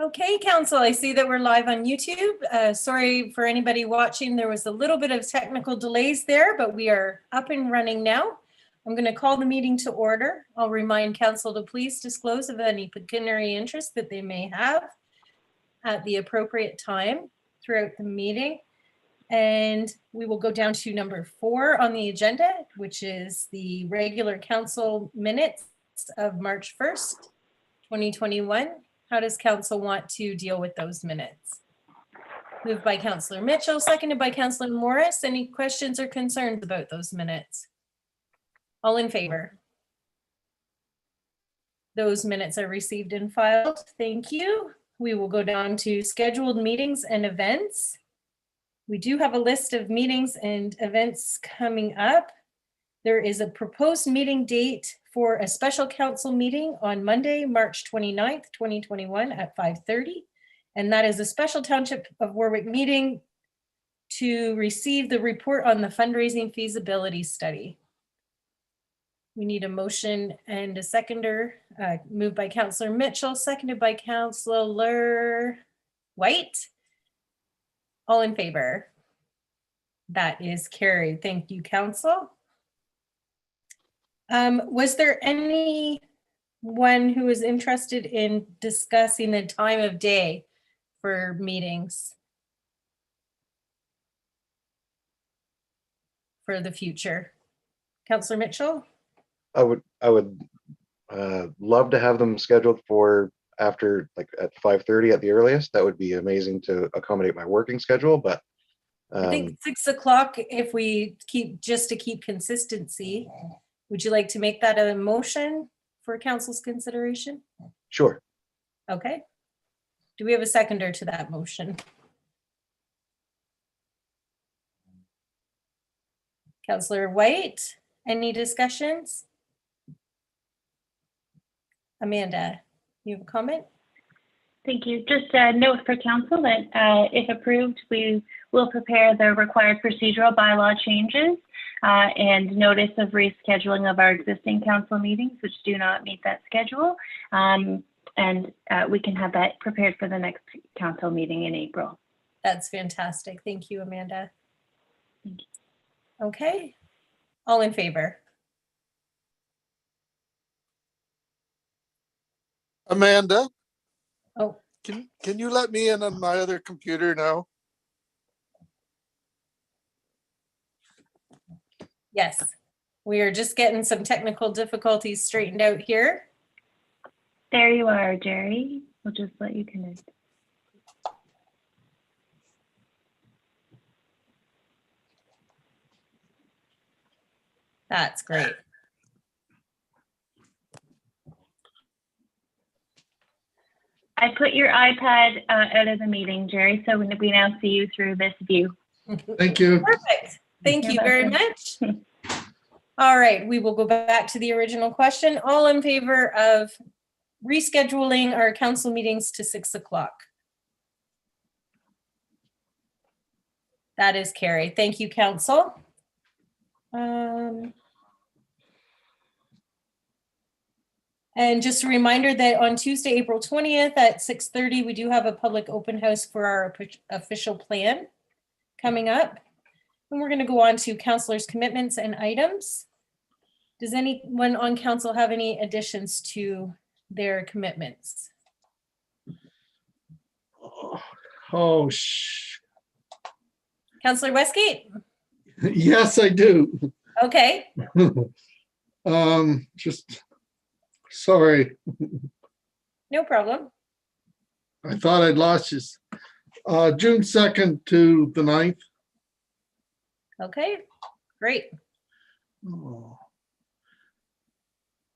Okay, Council, I see that we're live on YouTube. Sorry for anybody watching. There was a little bit of technical delays there, but we are up and running now. I'm going to call the meeting to order. I'll remind Council to please disclose of any pecuniary interest that they may have at the appropriate time throughout the meeting. And we will go down to number 4 on the agenda, which is the regular Council minutes of March 1st, 2021. How does Council want to deal with those minutes? Moved by Councillor Mitchell, seconded by Councillor Morris. Any questions or concerns about those minutes? All in favor? Those minutes are received and filed. Thank you. We will go down to scheduled meetings and events. We do have a list of meetings and events coming up. There is a proposed meeting date for a special council meeting on Monday, March 29th, 2021 at 5:30. And that is a special Township of Warwick meeting to receive the report on the fundraising feasibility study. We need a motion and a seconder, moved by Councillor Mitchell, seconded by Councillor White. All in favor? That is carried. Thank you, Council. Was there anyone who was interested in discussing the time of day for meetings for the future? Councillor Mitchell? I would love to have them scheduled for after, like, at 5:30 at the earliest. That would be amazing to accommodate my working schedule, but I think 6 o'clock if we to keep consistency. Would you like to make that a motion for council's consideration? Sure. Okay. Do we have a seconder to that motion? Councillor White, any discussions? Amanda, you have a comment? Thank you. Just a note for council that if approved, we will prepare the required procedural bylaw changes and notice of rescheduling of our existing council meetings, which do not meet that schedule. And we can have that prepared for the next council meeting in April. That's fantastic. Thank you, Amanda. Thank you. Okay. All in favor? Amanda? Oh, Can you let me in on my other computer now? yes. We are just getting some technical difficulties straightened out here. There you are, Jerry. We'll just let you connect. That's great. I put your iPad out of the meeting, Jerry, so we now see you through this view. Thank you. Perfect. Thank you You're very much. All right, we will go back to the original question. All in favor of rescheduling our council meetings to 6 o'clock? That is carried. Thank you, council. And just a reminder that on Tuesday, April 20th at 6:30, we do have a public open house for our official plan coming up. And we're going to go on to councilors' commitments and items. Does anyone on council have any additions to their commitments? Councillor Westgate? Yes, I do. Okay. Just sorry. No problem. I thought I'd lost you. June 2nd to the 9th. Okay, great. Oh.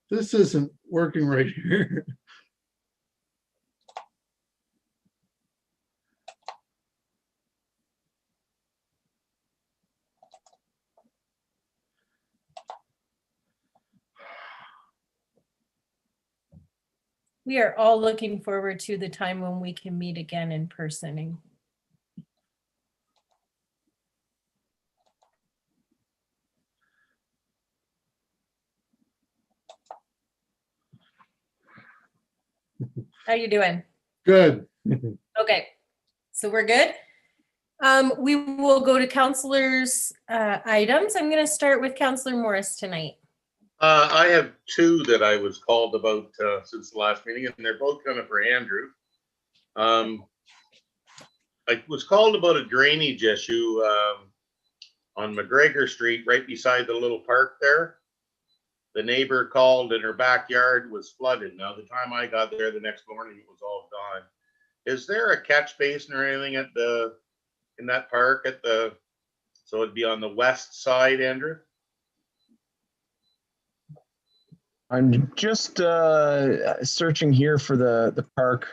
This isn't working right here. We are all looking forward to the time when we can meet again in person. How you doing? Good. Okay, so we're good. We will go to counselors' items. I'm going to start with Counselor Morris tonight. I have two that I was called about since the last meeting, and they're both kind of for Andrew. I was called about a drainage issue on McGregor Street, right beside the little park there. The neighbor called and her backyard was flooded. Now, the time I got there the next morning, it was all gone. Is there a catch basin or anything in that park so it'd be on the west side, Andrew? I'm just searching here for the park.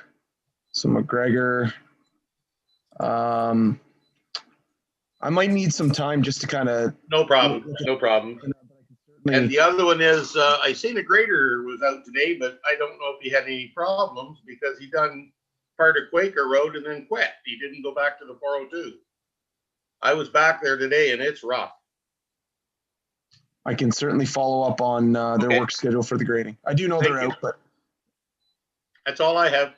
So McGregor. I might need some time just to kind of. No problem. No problem. And the other one is, I seen a grader was out today, but I don't know if he had any problems because he done part of Quaker Road and then quit. He didn't go back to the 402. I was back there today and it's rough. I can certainly follow up on their work schedule for the grading. I do know they're out, but. That's all I have.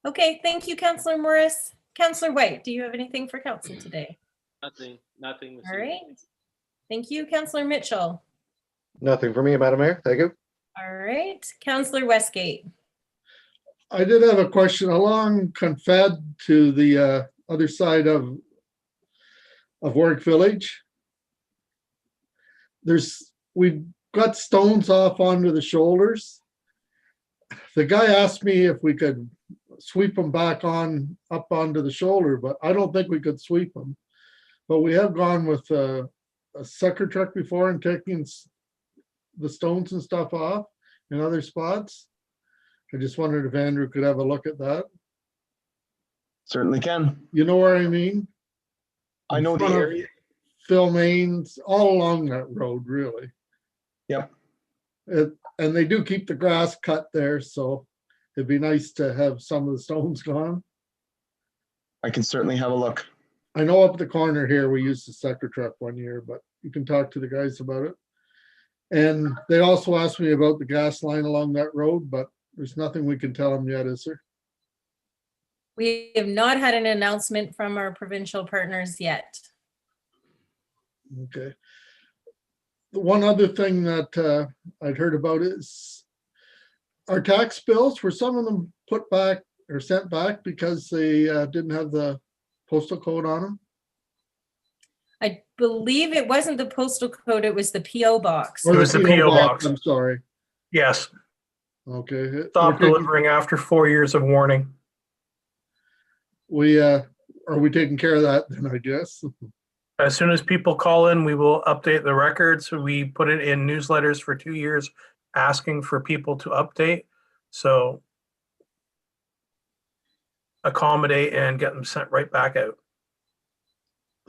Okay, thank you, Counselor Morris. Counselor White, do you have anything for council today? Nothing. All right. Thank you, Counselor Mitchell. Nothing for me, Madam Mayor. Thank you. All right, Counselor Westgate. I did have a question along Confed to the other side of Warwick Village. We've got stones off onto the shoulders. The guy asked me if we could sweep them back up onto the shoulder, but I don't think we could sweep them. But we have gone with a sucker truck before and taking the stones and stuff off in other spots. I just wondered if Andrew could have a look at that. Certainly can. You know where I mean? I know the area. Phil Main's all along that road, really. Yep. And they do keep the grass cut there, so it'd be nice to have some of the stones gone. I can certainly have a look. I know up the corner here, we used the sucker truck one year, but you can talk to the guys about it. And they also asked me about the gas line along that road, but there's nothing we can tell them yet, is there? We have not had an announcement from our provincial partners yet. Okay. The one other thing that I'd heard about is our tax bills, were some of them put back or sent back because they didn't have the postal code on them? I believe it wasn't the postal code, it was the PO box. Or It was the PO box. I'm sorry. Yes, Okay. stop delivering after 4 years of warning. Are we taking care of that then, I guess? As soon as people call in, we will update the records. We put it in newsletters for 2 years, asking for people to update. So accommodate and get them sent right back out.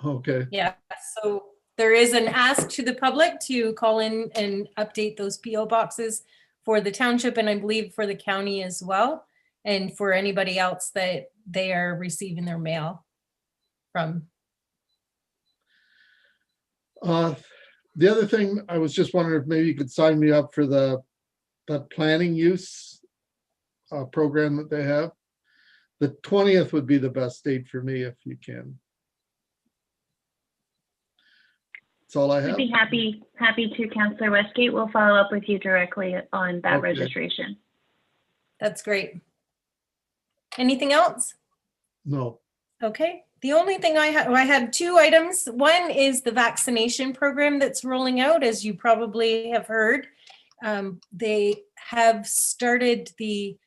Okay. Yeah, so there is an ask to the public to call in and update those PO boxes for the township and I believe for the county as well. And for anybody else that they are receiving their mail from. The other thing, I was just wondering if maybe you could sign me up for the planning use program that they have. The 20th would be the best date for me if you can. That's all I I'd have. be happy to, Councillor Westgate. We'll follow up with you directly on that Okay. registration. That's great. Anything else? No. Okay, the only thing I had two items. One is the vaccination program that's rolling out, as you probably have heard. They have started the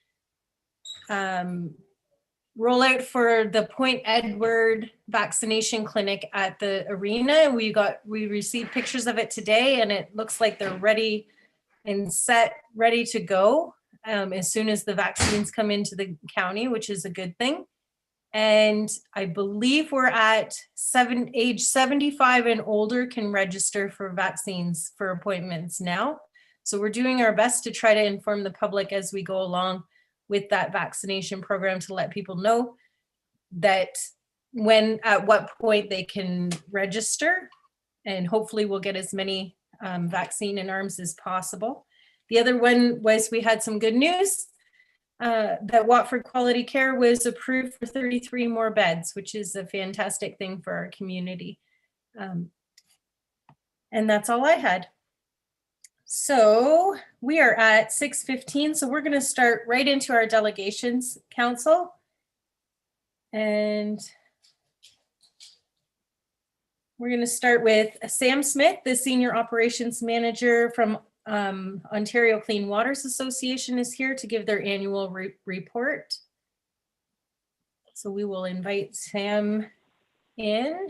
rollout for the Point Edward vaccination clinic at the arena. We received pictures of it today and it looks like they're ready and set, ready to go as soon as the vaccines come into the county, which is a good thing. And I believe we're at age 75 and older can register for vaccines for appointments now. So we're doing our best to try to inform the public as we go along with that vaccination program to let people know that at what point they can register, and hopefully we'll get as many vaccine in arms as possible. The other one was we had some good news. that Watford Quality Care was approved for 33 more beds, which is a fantastic thing for our community. And that's all I had. So we are at 6:15, so we're going to start right into our delegations, Council. And we're going to start with Sam Smith, the Senior Operations Manager from Ontario Clean Waters Association is here to give their annual report. So we will invite Sam in.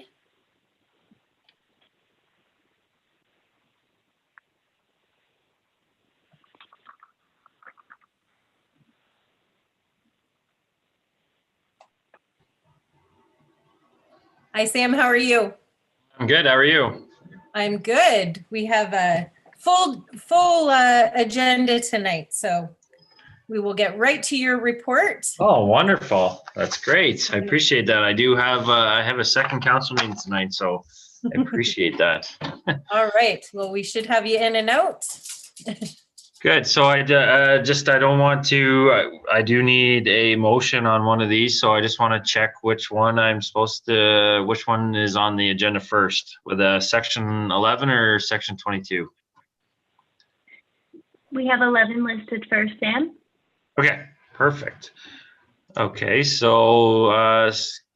Hi, Sam. How are you? I'm good. How are you? I'm good. We have a full agenda tonight, so we will get right to your report. Oh, wonderful. That's great. I appreciate that. I have a second council meeting tonight, so I appreciate that. All right. Well, we should have you in and out. Good. So I don't want to, I do need a motion on one of these. So I just want to check which one which one is on the agenda first, with a section 11 or section 22? We have 11 listed first, Sam. Okay, perfect. Okay, so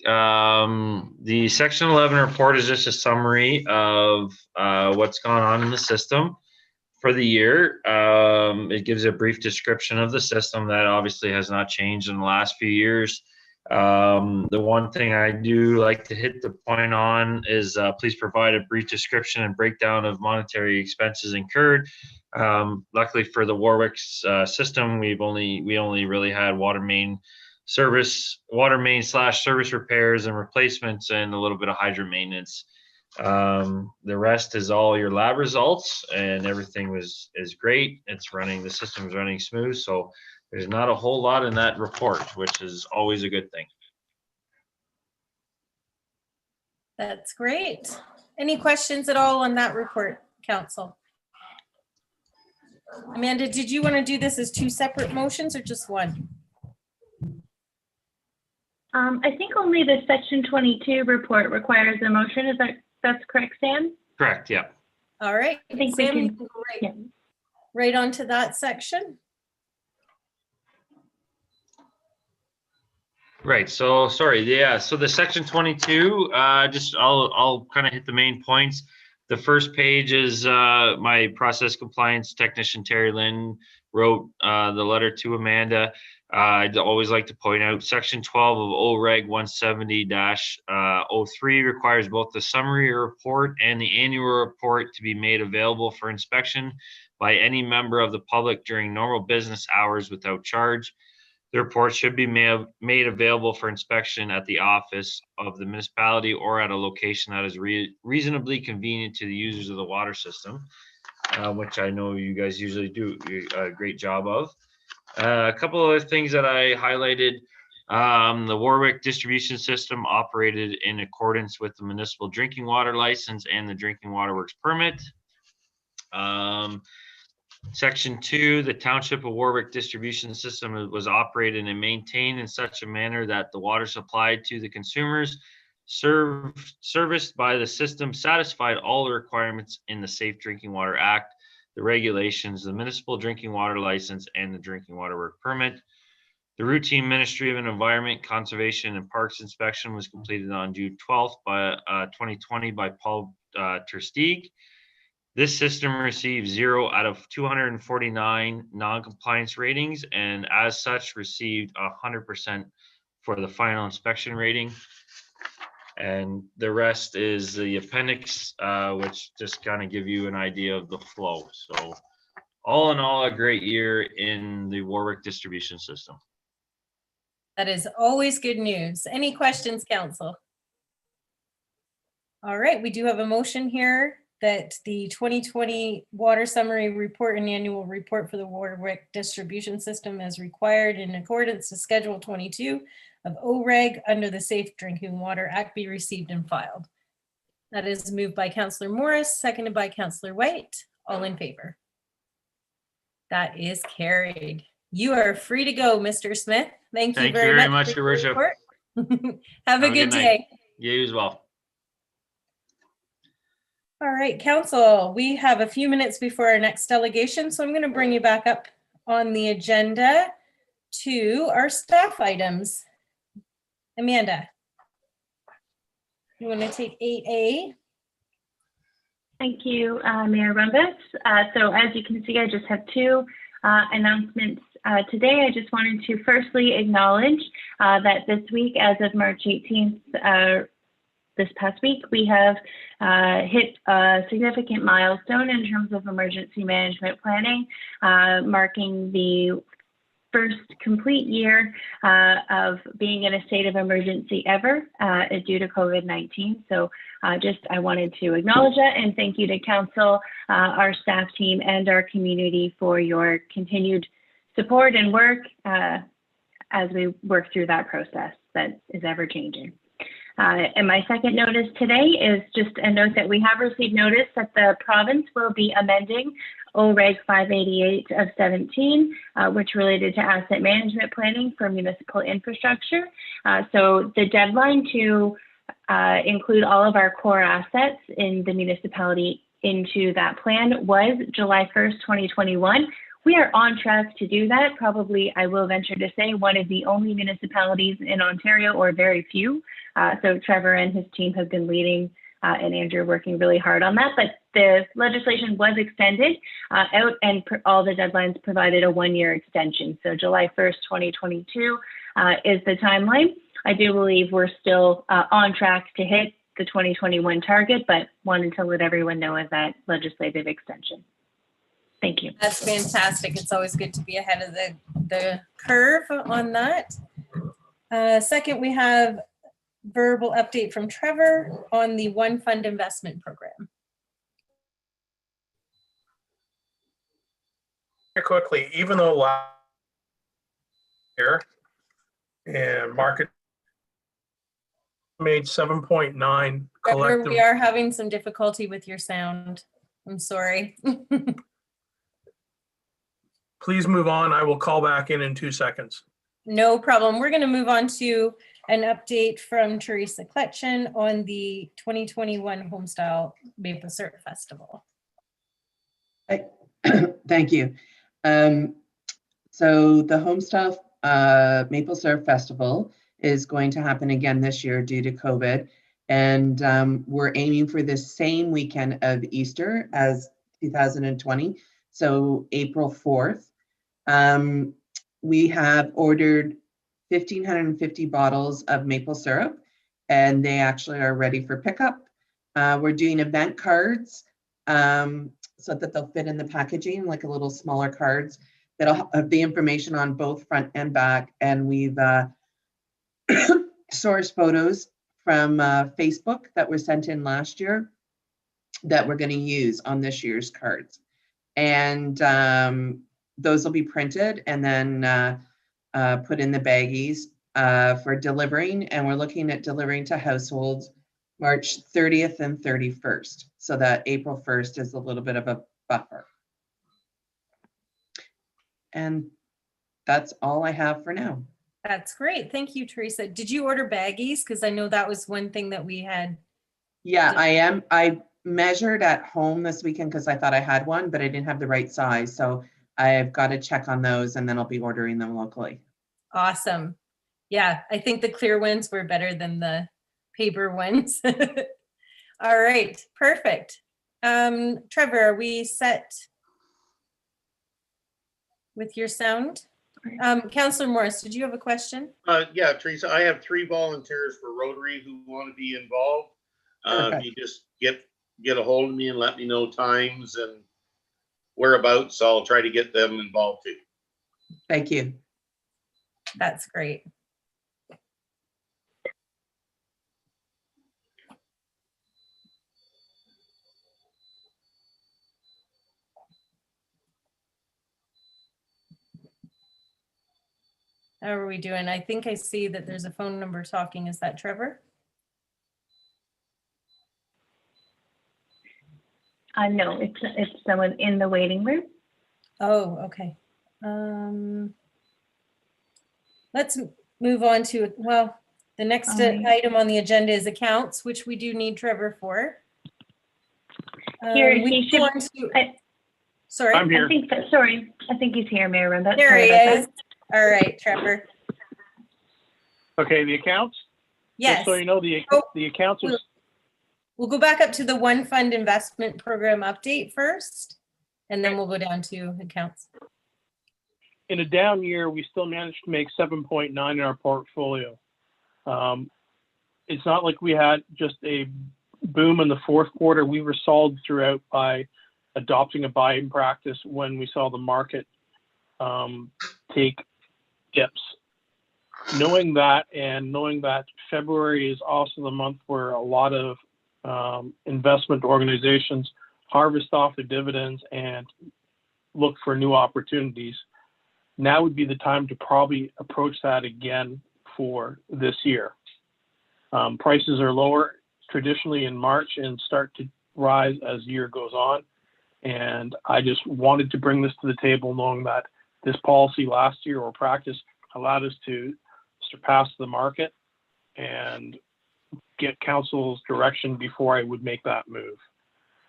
the section 11 report is just a summary of what's gone on in the system for the year. It gives a brief description of the system that obviously has not changed in the last few years. The one thing I do like to hit the point on is please provide a brief description and breakdown of monetary expenses incurred. Luckily for the Warwick's system, we only really had water main / service repairs and replacements, and a little bit of hydrant maintenance. The rest is all your lab results, and everything is great. The system is running smooth, so there's not a whole lot in that report, which is always a good thing. That's great. Any questions at all on that report, Council? Amanda, did you want to do this as two separate motions or just one? I think only the section 22 report requires a motion. That's correct, Sam? Correct, yeah. All right. I think we Sam, can- you can go right onto that section. Right. So sorry. Yeah. So the section 22, I'll kind of hit the main points. The first page is my process compliance technician, Terry Lynn, wrote the letter to Amanda. I'd always like to point out section 12 of OREG 170-03 requires both the summary report and the annual report to be made available for inspection by any member of the public during normal business hours without charge. The report should be made available for inspection at the office of the municipality or at a location that is reasonably convenient to the users of the water system, which I know you guys usually do a great job of. A couple of other things that I highlighted. The Warwick distribution system operated in accordance with the municipal drinking water license and the drinking water works permit. Section 2, the Township of Warwick distribution system was operated and maintained in such a manner that the water supplied to the consumers serviced by the system satisfied all the requirements in the Safe Drinking Water Act, the regulations, the municipal drinking water license, and the drinking water work permit. The routine Ministry of Environment, Conservation, and Parks inspection was completed on June 12th by 2020 by Paul Tersteeg. This system received 0 out of 249 non-compliance ratings, and as such received 100% for the final inspection rating. And the rest is the appendix, which just kind of give you an idea of the flow. So all in all, a great year in the Warwick distribution system. That is always good news. Any questions, Council? All right, we do have a motion here that the 2020 water summary report and annual report for the Warwick distribution system as required in accordance to Schedule 22 of OREG under the Safe Drinking Water Act be received and filed. That is moved by Councillor Morris, seconded by Councillor White. All in favor? That is carried. You are free to go, Mr. Smith. Thank you Thank you very very much. much, for Your your Worship. report. Have a good night. day. You as well. All right, Council, we have a few minutes before our next delegation, so I'm going to bring you back up on the agenda to our staff items. Amanda, you want to take 8A? Thank you, Mayor Rumbus. So as you can see, I just have two announcements today. I just wanted to firstly acknowledge that this week, as of March 18th, this past week, we have hit a significant milestone in terms of emergency management planning, marking the first complete year of being in a state of emergency ever due to COVID-19. So I wanted to acknowledge that and thank you to Council, our staff team, and our community for your continued support and work as we work through that process that is ever changing. And my second notice today is just a note that we have received notice that the province will be amending OREG 588 of 17, which related to asset management planning for municipal infrastructure. So the deadline to include all of our core assets in the municipality into that plan was July 1st, 2021. We are on track to do that. Probably, I will venture to say, one of the only municipalities in Ontario, or very few. So Trevor and his team have been leading and Andrew working really hard on that. But the legislation was extended out and all the deadlines provided a 1-year extension. So July 1st, 2022 is the timeline. I do believe we're still on track to hit the 2021 target, but wanted to let everyone know of that legislative extension. Thank you. That's fantastic. It's always good to be ahead of the curve on that. Second, we have verbal update from Trevor on the One Fund investment program. Very quickly, even though last year and market made 7.9 Trevor, collective. we are having some difficulty with your sound. I'm sorry. Please move on. I will call back in 2 seconds. No problem. We're going to move on to an update from Teresa Kletchen on the 2021 Homestyle Maple Syrup Festival. Thank you. So the Homestyle Maple Syrup Festival is going to happen again this year due to COVID. And we're aiming for the same weekend of Easter as 2020, so April 4th. We have ordered 1,550 bottles of maple syrup, and they actually are ready for pickup. We're doing event cards so that they'll fit in the packaging, like a little smaller cards that'll have the information on both front and back. And we've sourced photos from Facebook that were sent in last year that we're going to use on this year's cards. And those will be printed and then put in the baggies for delivering. And we're looking at delivering to households March 30th and 31st. So that April 1st is a little bit of a buffer. And that's all I have for now. That's great. Thank you, Teresa. Did you order baggies? Because I know that was one thing that we had. Yeah, I am. I measured at home this weekend because I thought I had one, but I didn't have the right size. So I've got to check on those and then I'll be ordering them locally. Awesome. Yeah, I think the clear ones were better than the paper ones. All right, perfect. Trevor, are we set with your sound? Councillor Morris, did you have a question? Yeah, Teresa, I have 3 volunteers for Rotary who want to be involved. If you just get a hold of me and let me know times and whereabouts, I'll try to get them involved too. Thank you. That's great. How are we doing? I think I see that there's a phone number talking. Is that Trevor? No, it's someone in the waiting room. Oh, okay. let's move on to, well, the next item on the agenda is accounts, which we do need Trevor for. Here, We he go should- on to- Sorry. I'm here. I think he's here, Mayor Rembert. There he Sorry about is. All right, Trevor. Okay, the accounts? Yes. Just so you know, the accounts is, We'll go back up to the One Fund Investment Program update first, and then we'll go down to accounts. in a down year, we still managed to make 7.9 in our portfolio. It's not like we had just a boom in the fourth quarter. We were solid throughout by adopting a buying practice when we saw the market take dips. Knowing that, and knowing that February is also the month where a lot of investment organizations harvest off their dividends and look for new opportunities, now would be the time to probably approach that again for this year. Prices are lower traditionally in March and start to rise as the year goes on. And I just wanted to bring this to the table, knowing that this policy last year or practice allowed us to surpass the market and get council's direction before I would make that move.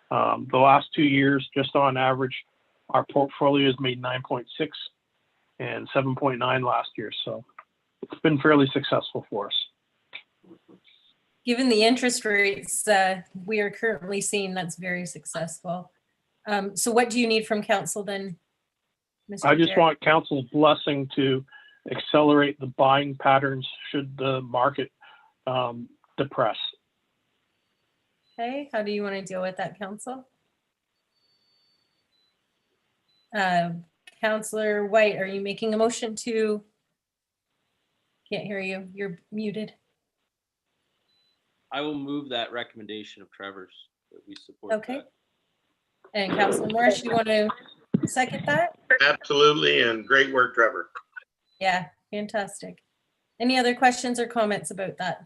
The last 2 years, just on average, our portfolio has made 9.6 and 7.9 last year. So it's been fairly successful for us. Given the interest rates we are currently seeing, that's very successful. So what do you need from council then, Mr. I just Jarrett? want council's blessing to accelerate the buying patterns should the market depress. Okay, how do you want to deal with that, council? Councillor White, are you making a motion to? Can't hear you. You're muted. I will move that recommendation of Trevor's that we support. Okay. That. And Councillor Morris, you want to second that? Absolutely, and great work, Trevor. Yeah, fantastic. Any other questions or comments about that?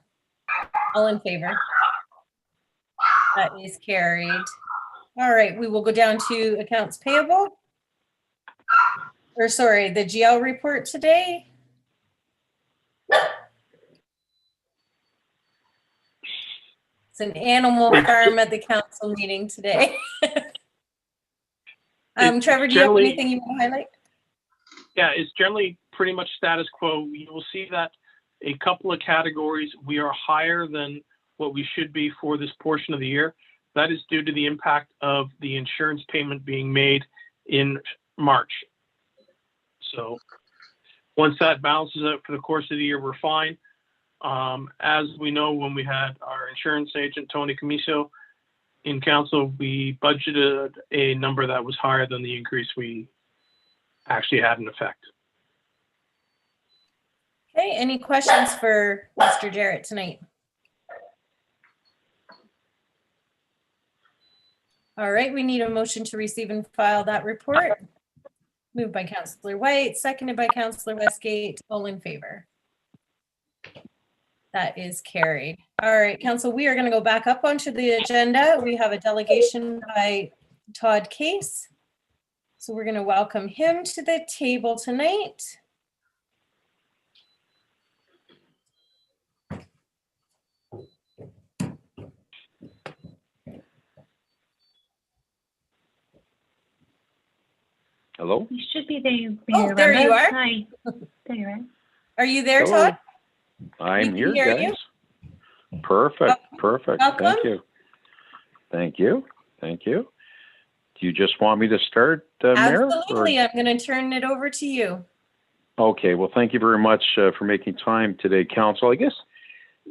All in favor? That is carried. All right, we will go down to accounts payable. Or sorry, the GL report today. It's an animal farm at the council meeting today. Trevor, do you have anything you want to highlight? Yeah, it's generally pretty much status quo. You will see that a couple of categories, we are higher than what we should be for this portion of the year. That is due to the impact of the insurance payment being made in March. So once that balances out for the course of the year, we're fine. As we know, when we had our insurance agent, Tony Camiso, in council, we budgeted a number that was higher than the increase we actually had in effect. Okay, any questions for Mr. Jarrett tonight? All right, we need a motion to receive and file that report. Moved by Councillor White, seconded by Councillor Westgate. All in favor? That is carried. All right, council, we are going to go back up onto the agenda. We have a delegation by Todd Case. So we're going to welcome him to the table tonight. Hello? You should be there. Oh, there you are. Hi. There you are. Are you there, Hello. Todd? I'm We here, can hear guys. Perfect, perfect. Welcome. Thank you. Thank you. Thank you. Do you just want me to start, Mayor? Absolutely. I'm going to turn it over to you. Okay, well, thank you very much for making time today, Council. I guess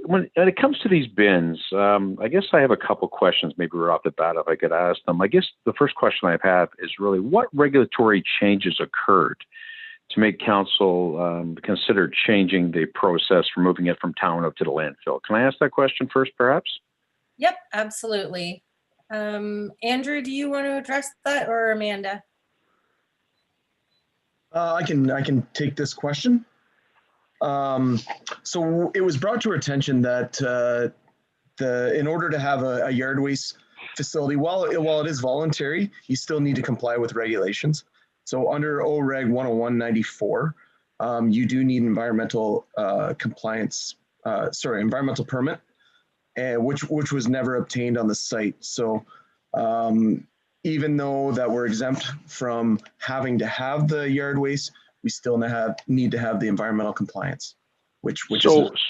when it comes to these bins, I guess I have a couple questions, maybe right off the bat, if I could ask them. I guess the first question I have is really, what regulatory changes occurred to make Council consider changing the process for moving it from town up to the landfill? Can I ask that question first, perhaps? Yep, absolutely. Andrew, do you want to address that, or Amanda? I can take this question. So it was brought to our attention that in order to have a yard waste facility, while it is voluntary, you still need to comply with regulations. So under OREG 101-94, you do need environmental environmental permit, and which was never obtained on the site. So even though that we're exempt from having to have the yard waste, we still need to have the environmental compliance,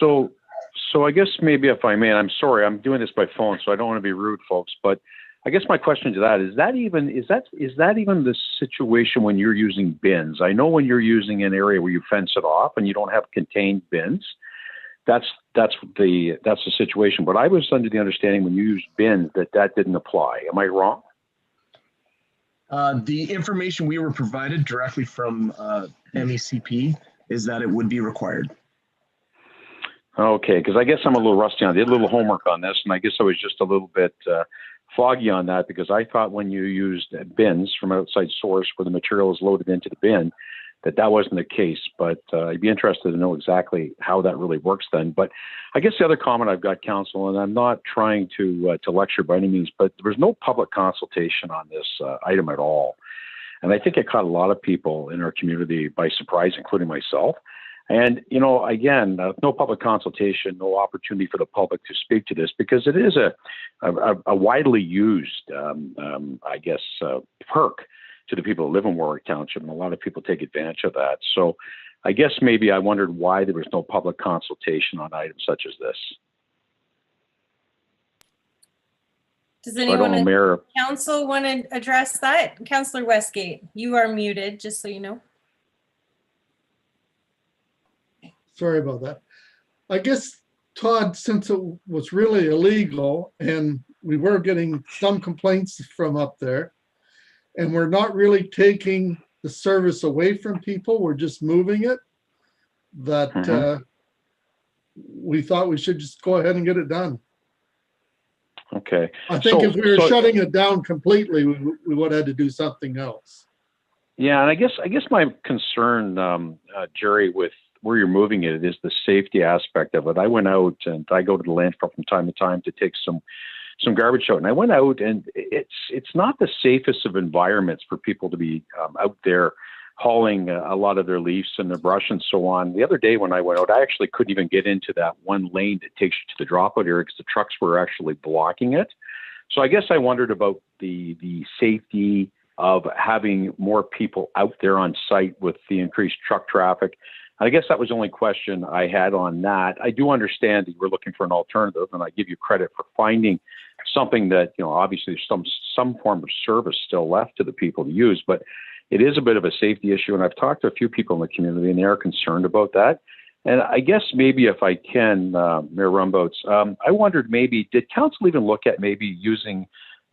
So I guess maybe if I may, and I'm sorry, I'm doing this by phone, so I don't want to be rude, folks, but I guess my question to that is that even the situation when you're using bins? I know when you're using an area where you fence it off and you don't have contained bins, that's the situation. But I was under the understanding when you used bins that didn't apply. Am I wrong? The information we were provided directly from MECP is that it would be required. Okay, because I guess I'm a little rusty on it. I did a little homework on this, and I guess I was just a little bit foggy on that, because I thought when you used bins from outside source where the material is loaded into the bin, that wasn't the case. But I'd be interested to know exactly how that really works then. But I guess the other comment I've got, Counsel, and I'm not trying to lecture by any means, but there was no public consultation on this item at all. And I think it caught a lot of people in our community by surprise, including myself. And, you know, again, no public consultation, no opportunity for the public to speak to this, because it is a widely used, I guess, perk to the people who live in Warwick Township, and a lot of people take advantage of that. So I guess maybe I wondered why there was no public consultation on items such as this. Does anyone know, in Mayor, council want to address that? Councillor Westgate, you are muted, just so you know. Sorry about that. I guess, Todd, since it was really illegal and we were getting some complaints from up there, and we're not really taking the service away from people, we're just moving it, that we thought we should just go ahead and get it done. Okay. I think if we were shutting it down completely, we would have had to do something else. Yeah, and I guess my concern, Jerry, with where you're moving it is the safety aspect of it. I went out and I go to the landfill from time to time to take some garbage out, and I went out, and it's not the safest of environments for people to be out there hauling a lot of their leaves and their brush and so on. The other day when I went out, I actually couldn't even get into that one lane that takes you to the dropout area because the trucks were actually blocking it. So I guess I wondered about the safety of having more people out there on site with the increased truck traffic. I guess that was the only question I had on that. I do understand that you were looking for an alternative, and I give you credit for finding something that, you know, obviously there's some form of service still left to the people to use, but it is a bit of a safety issue. And I've talked to a few people in the community, and they are concerned about that. And I guess maybe if I can, Mayor Rumboats, I wondered maybe, did council even look at maybe using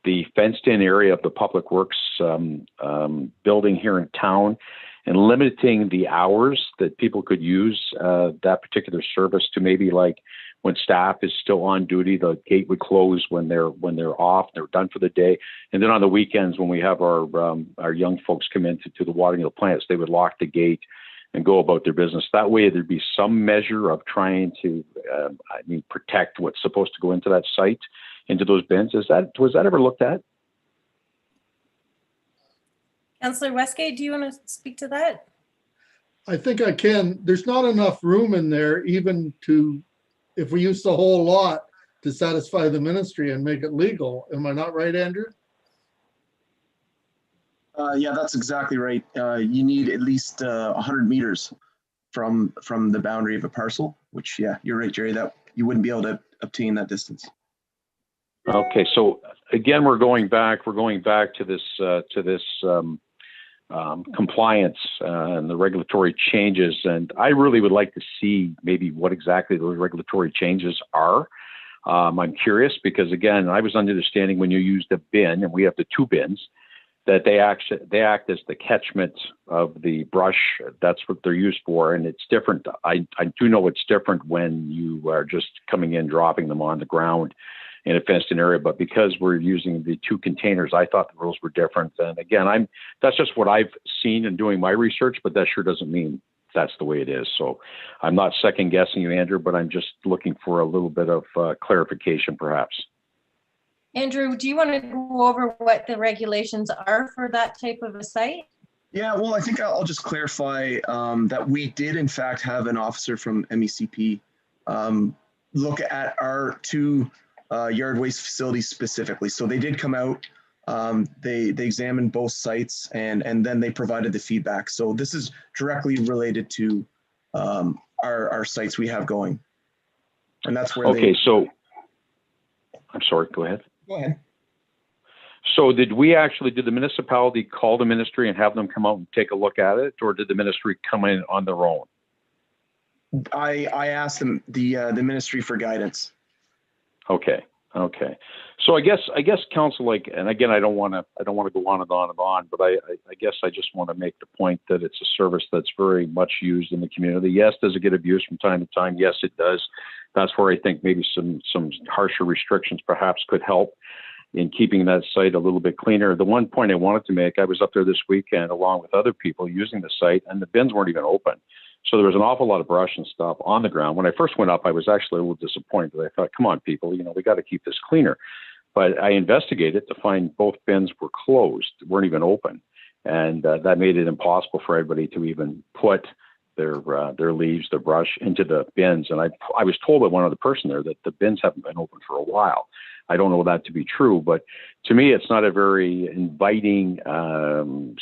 the fenced-in area of the Public Works building here in town and limiting the hours that people could use that particular service to maybe like when staff is still on duty, the gate would close when they're off, they're done for the day. And then on the weekends when we have our young folks come into the watering of the plants, they would lock the gate and go about their business. That way there'd be some measure of trying to protect what's supposed to go into that site, into those bins. Was that ever looked at? Councillor Westgate, do you want to speak to that? I think I can. There's not enough room in there even to, if we use the whole lot, to satisfy the ministry and make it legal. Am I not right, Andrew? Yeah, that's exactly right. You need at least 100 meters from the boundary of a parcel, which, yeah, you're right, Jerry, that you wouldn't be able to obtain that distance. Okay, so again, we're going back to this compliance and the regulatory changes, and I really would like to see maybe what exactly those regulatory changes are. I'm curious because, again, I was under the understanding when you use the bin, and we have the 2 bins, that they act as the catchment of the brush. That's what they're used for, and it's different. I do know it's different when you are just coming in, dropping them on the ground in a fenced-in area, but because we're using the 2 containers, I thought the rules were different. And again, that's just what I've seen in doing my research, but that sure doesn't mean that's the way it is. So I'm not second-guessing you, Andrew, but I'm just looking for a little bit of clarification, perhaps. Andrew, do you want to go over what the regulations are for that type of a site? Yeah, well, I think I'll just clarify that we did in fact have an officer from MECP look at our two yard waste facilities specifically. So they did come out, they examined both sites and then they provided the feedback. So this is directly related to our sites we have going. And that's where Okay, so I'm sorry, go ahead. Go ahead. So did the municipality call the ministry and have them come out and take a look at it, or did the ministry come in on their own? I asked them the ministry for guidance. Okay. So I guess council, like, and again, I don't want to go on and on and on, but I guess I just want to make the point that it's a service that's very much used in the community. Yes, does it get abused from time to time? Yes, it does. That's where I think maybe some harsher restrictions perhaps could help in keeping that site a little bit cleaner. The one point I wanted to make, I was up there this weekend along with other people using the site, and the bins weren't even open. So there was an awful lot of brush and stuff on the ground. When I first went up, I was actually a little disappointed. I thought, come on, people, we got to keep this cleaner. But I investigated to find both bins were closed, weren't even open. And that made it impossible for everybody to even put their leaves, their brush into the bins. And I was told by one other person there that the bins haven't been open for a while. I don't know that to be true, but to me, it's not a very inviting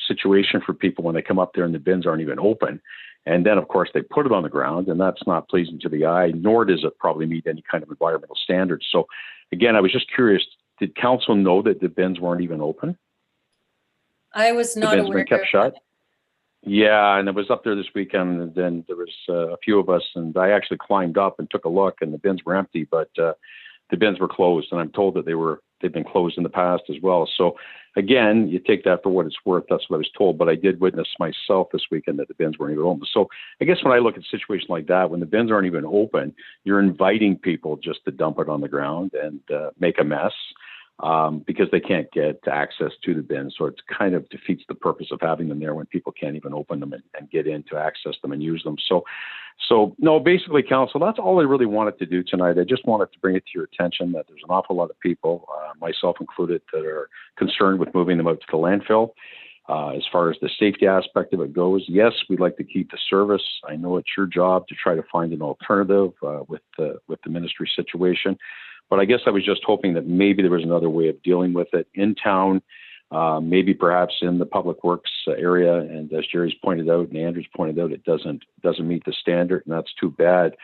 situation for people when they come up there and the bins aren't even open. And then, of course, they put it on the ground, and that's not pleasing to the eye, nor does it probably meet any kind of environmental standards. So, again, I was just curious, did council know that the bins weren't even open? I was not the bins aware. Been kept shut? Yeah, and I was up there this weekend, and then there was a few of us, and I actually climbed up and took a look, and the bins were empty, but the bins were closed, and I'm told that they've been closed in the past as well. So again, you take that for what it's worth. That's what I was told, but I did witness myself this weekend that the bins weren't even open. So I guess when I look at a situation like that, when the bins aren't even open, you're inviting people just to dump it on the ground and make a mess because they can't get access to the bins. So it kind of defeats the purpose of having them there when people can't even open them and get in to access them and use them. So no, basically, council, that's all I really wanted to do tonight. I just wanted to bring it to your attention that there's an awful lot of people, myself included, that are concerned with moving them out to the landfill. As far as the safety aspect of it goes, yes, we'd like to keep the service. I know it's your job to try to find an alternative with the ministry situation. But I guess I was just hoping that maybe there was another way of dealing with it in town, maybe perhaps in the public works area. And as Jerry's pointed out and Andrew's pointed out, it doesn't meet the standard, and that's too bad.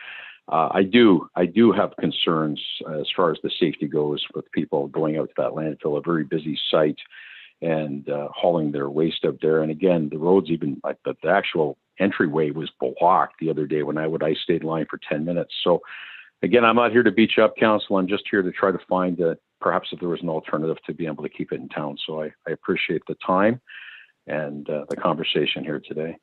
I do have concerns as far as the safety goes with people going out to that landfill, a very busy site, and hauling their waste out there. And again, the roads, even like the actual entryway was blocked the other day when I stayed in line for 10 minutes. So again, I'm not here to beat you up, council. I'm just here to try to find perhaps if there was an alternative to be able to keep it in town. So I appreciate the time and the conversation here today.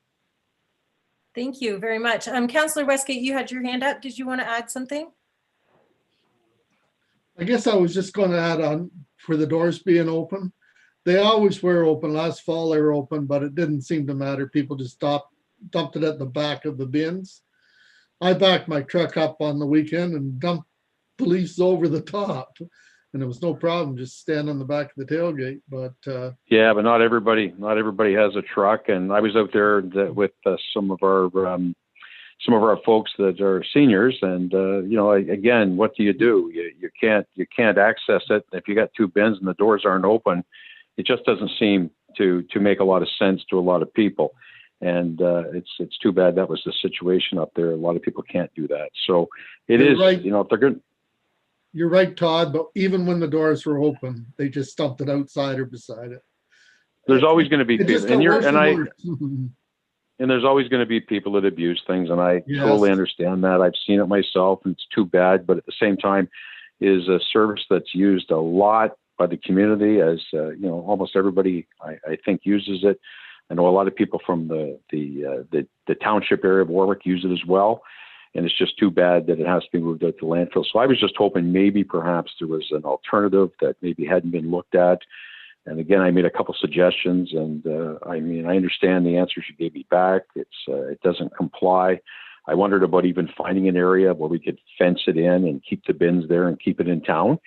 Thank you very much. Councillor Westgate, you had your hand up. Did you want to add something? I guess I was just going to add on for the doors being open. They always were open. Last fall they were open, but it didn't seem to matter. People just dumped it at the back of the bins. I backed my truck up on the weekend and dumped the leaves over the top, and it was no problem just stand on the back of the tailgate. But yeah, but not everybody has a truck, and I was out there with some of our folks that are seniors, and again, what do? You can't access it if you got two bins and the doors aren't open. It just doesn't seem to make a lot of sense to a lot of people. And it's too bad that was the situation up there. A lot of people can't do that. So it is, right. If they're good. You're right, Todd, but even when the doors were open, they just dumped it outside or beside it. There's always going to be people, and there's always going to be people that abuse things, and I totally understand that. I've seen it myself, and it's too bad, but at the same time is a service that's used a lot by the community, as almost everybody I think uses it. I know a lot of people from the township area of Warwick use it as well, and it's just too bad that it has to be moved out to landfill. So I was just hoping maybe perhaps there was an alternative that maybe hadn't been looked at. And again, I made a couple suggestions, and I understand the answers you gave me back. It doesn't comply. I wondered about even finding an area where we could fence it in and keep the bins there and keep it in town.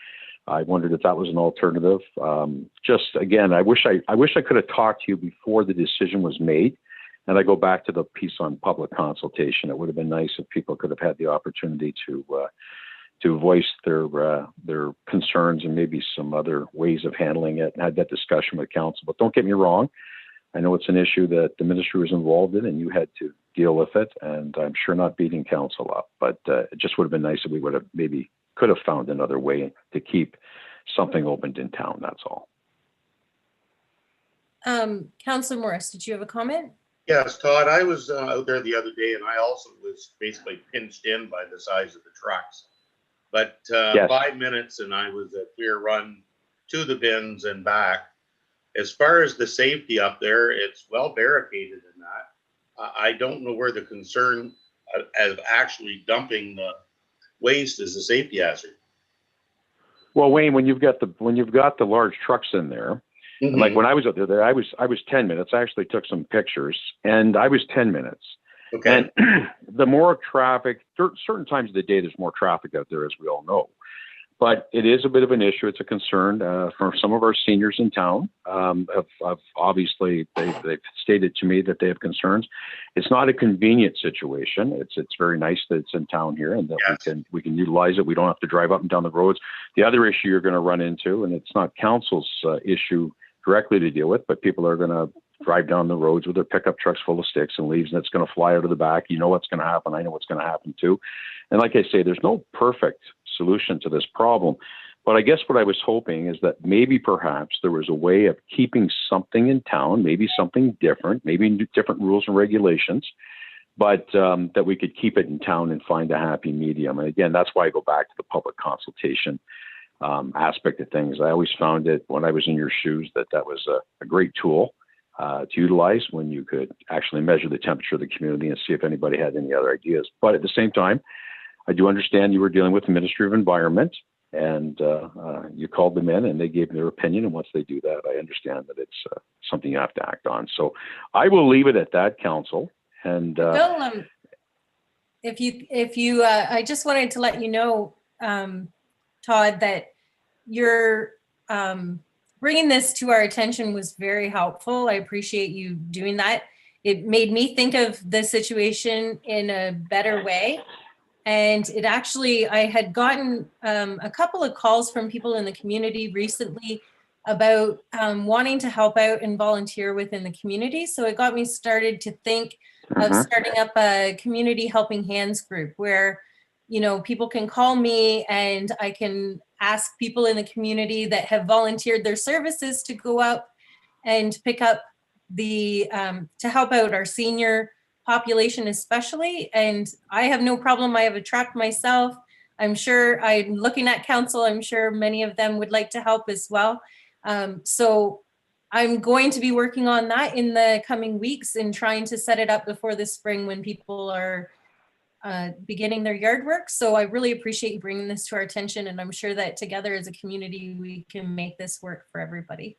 I wondered if that was an alternative. Just again, I wish I could have talked to you before the decision was made. And I go back to the piece on public consultation. It would have been nice if people could have had the opportunity to voice their concerns and maybe some other ways of handling it, and had that discussion with council. But don't get me wrong, I know it's an issue that the ministry was involved in and you had to deal with it, and I'm sure not beating council up, but it just would have been nice if we would have maybe could have found another way to keep something opened in town, that's all. Councillor Morris, did you have a comment? Yes, Todd, I was out there the other day and I also was basically pinched in by the size of the trucks. But Yes. 5 minutes and I was a clear run to the bins and back. As far as the safety up there, it's well barricaded in that. I don't know where the concern of actually dumping the waste is a safety hazard. Well, Wayne, when you've got the large trucks in there, and like when I was out there, I was 10 minutes. I actually took some pictures, and I was 10 minutes. Okay. And the more traffic, certain times of the day, there's more traffic out there, as we all know. But it is a bit of an issue. It's a concern for some of our seniors in town. Obviously, they've stated to me that they have concerns. It's not a convenient situation. It's very nice that it's in town here and that yes. we can utilize it. We don't have to drive up and down the roads. The other issue you're going to run into, and it's not council's issue directly to deal with, but people are going to drive down the roads with their pickup trucks full of sticks and leaves, and it's going to fly out of the back. You know what's going to happen. I know what's going to happen too. And like I say, there's no perfect solution to this problem. But I guess what I was hoping is that maybe perhaps there was a way of keeping something in town, maybe something different, maybe different rules and regulations, but that we could keep it in town and find a happy medium. And again, that's why I go back to the public consultation aspect of things. I always found it when I was in your shoes that was a great tool to utilize when you could actually measure the temperature of the community and see if anybody had any other ideas. But at the same time, I do understand you were dealing with the Ministry of Environment, and you called them in and they gave their opinion. And once they do that, I understand that it's something you have to act on. So I will leave it at that, Council. And if you, I just wanted to let you know, Todd, that your bringing this to our attention was very helpful. I appreciate you doing that. It made me think of the situation in a better way. And it actually, I had gotten a couple of calls from people in the community recently about wanting to help out and volunteer within the community. So it got me started to think of starting up a community helping hands group where, you know, people can call me and I can ask people in the community that have volunteered their services to go up and pick up the, to help out our senior population especially. And I have no problem. I have a truck myself. I'm sure, I'm looking at council, I'm sure many of them would like to help as well. So I'm going to be working on that in the coming weeks and trying to set it up before the spring when people are beginning their yard work. So I really appreciate you bringing this to our attention, and I'm sure that together as a community we can make this work for everybody.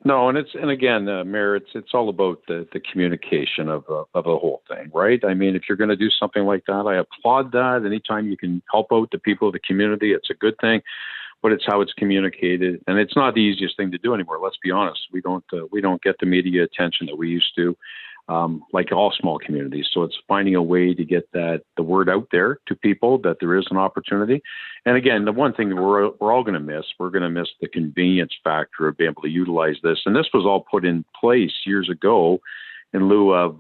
No, and again, Mayor, it's all about the communication of the whole thing, right? I mean, if you're going to do something like that, I applaud that. Anytime you can help out the people of the community, it's a good thing. But it's how it's communicated, and it's not the easiest thing to do anymore. Let's be honest. We don't get the media attention that we used to, like all small communities. So it's finding a way to get the word out there to people that there is an opportunity. And again, the one thing that we're all going to miss, we're going to miss the convenience factor of being able to utilize this. And this was all put in place years ago in lieu of,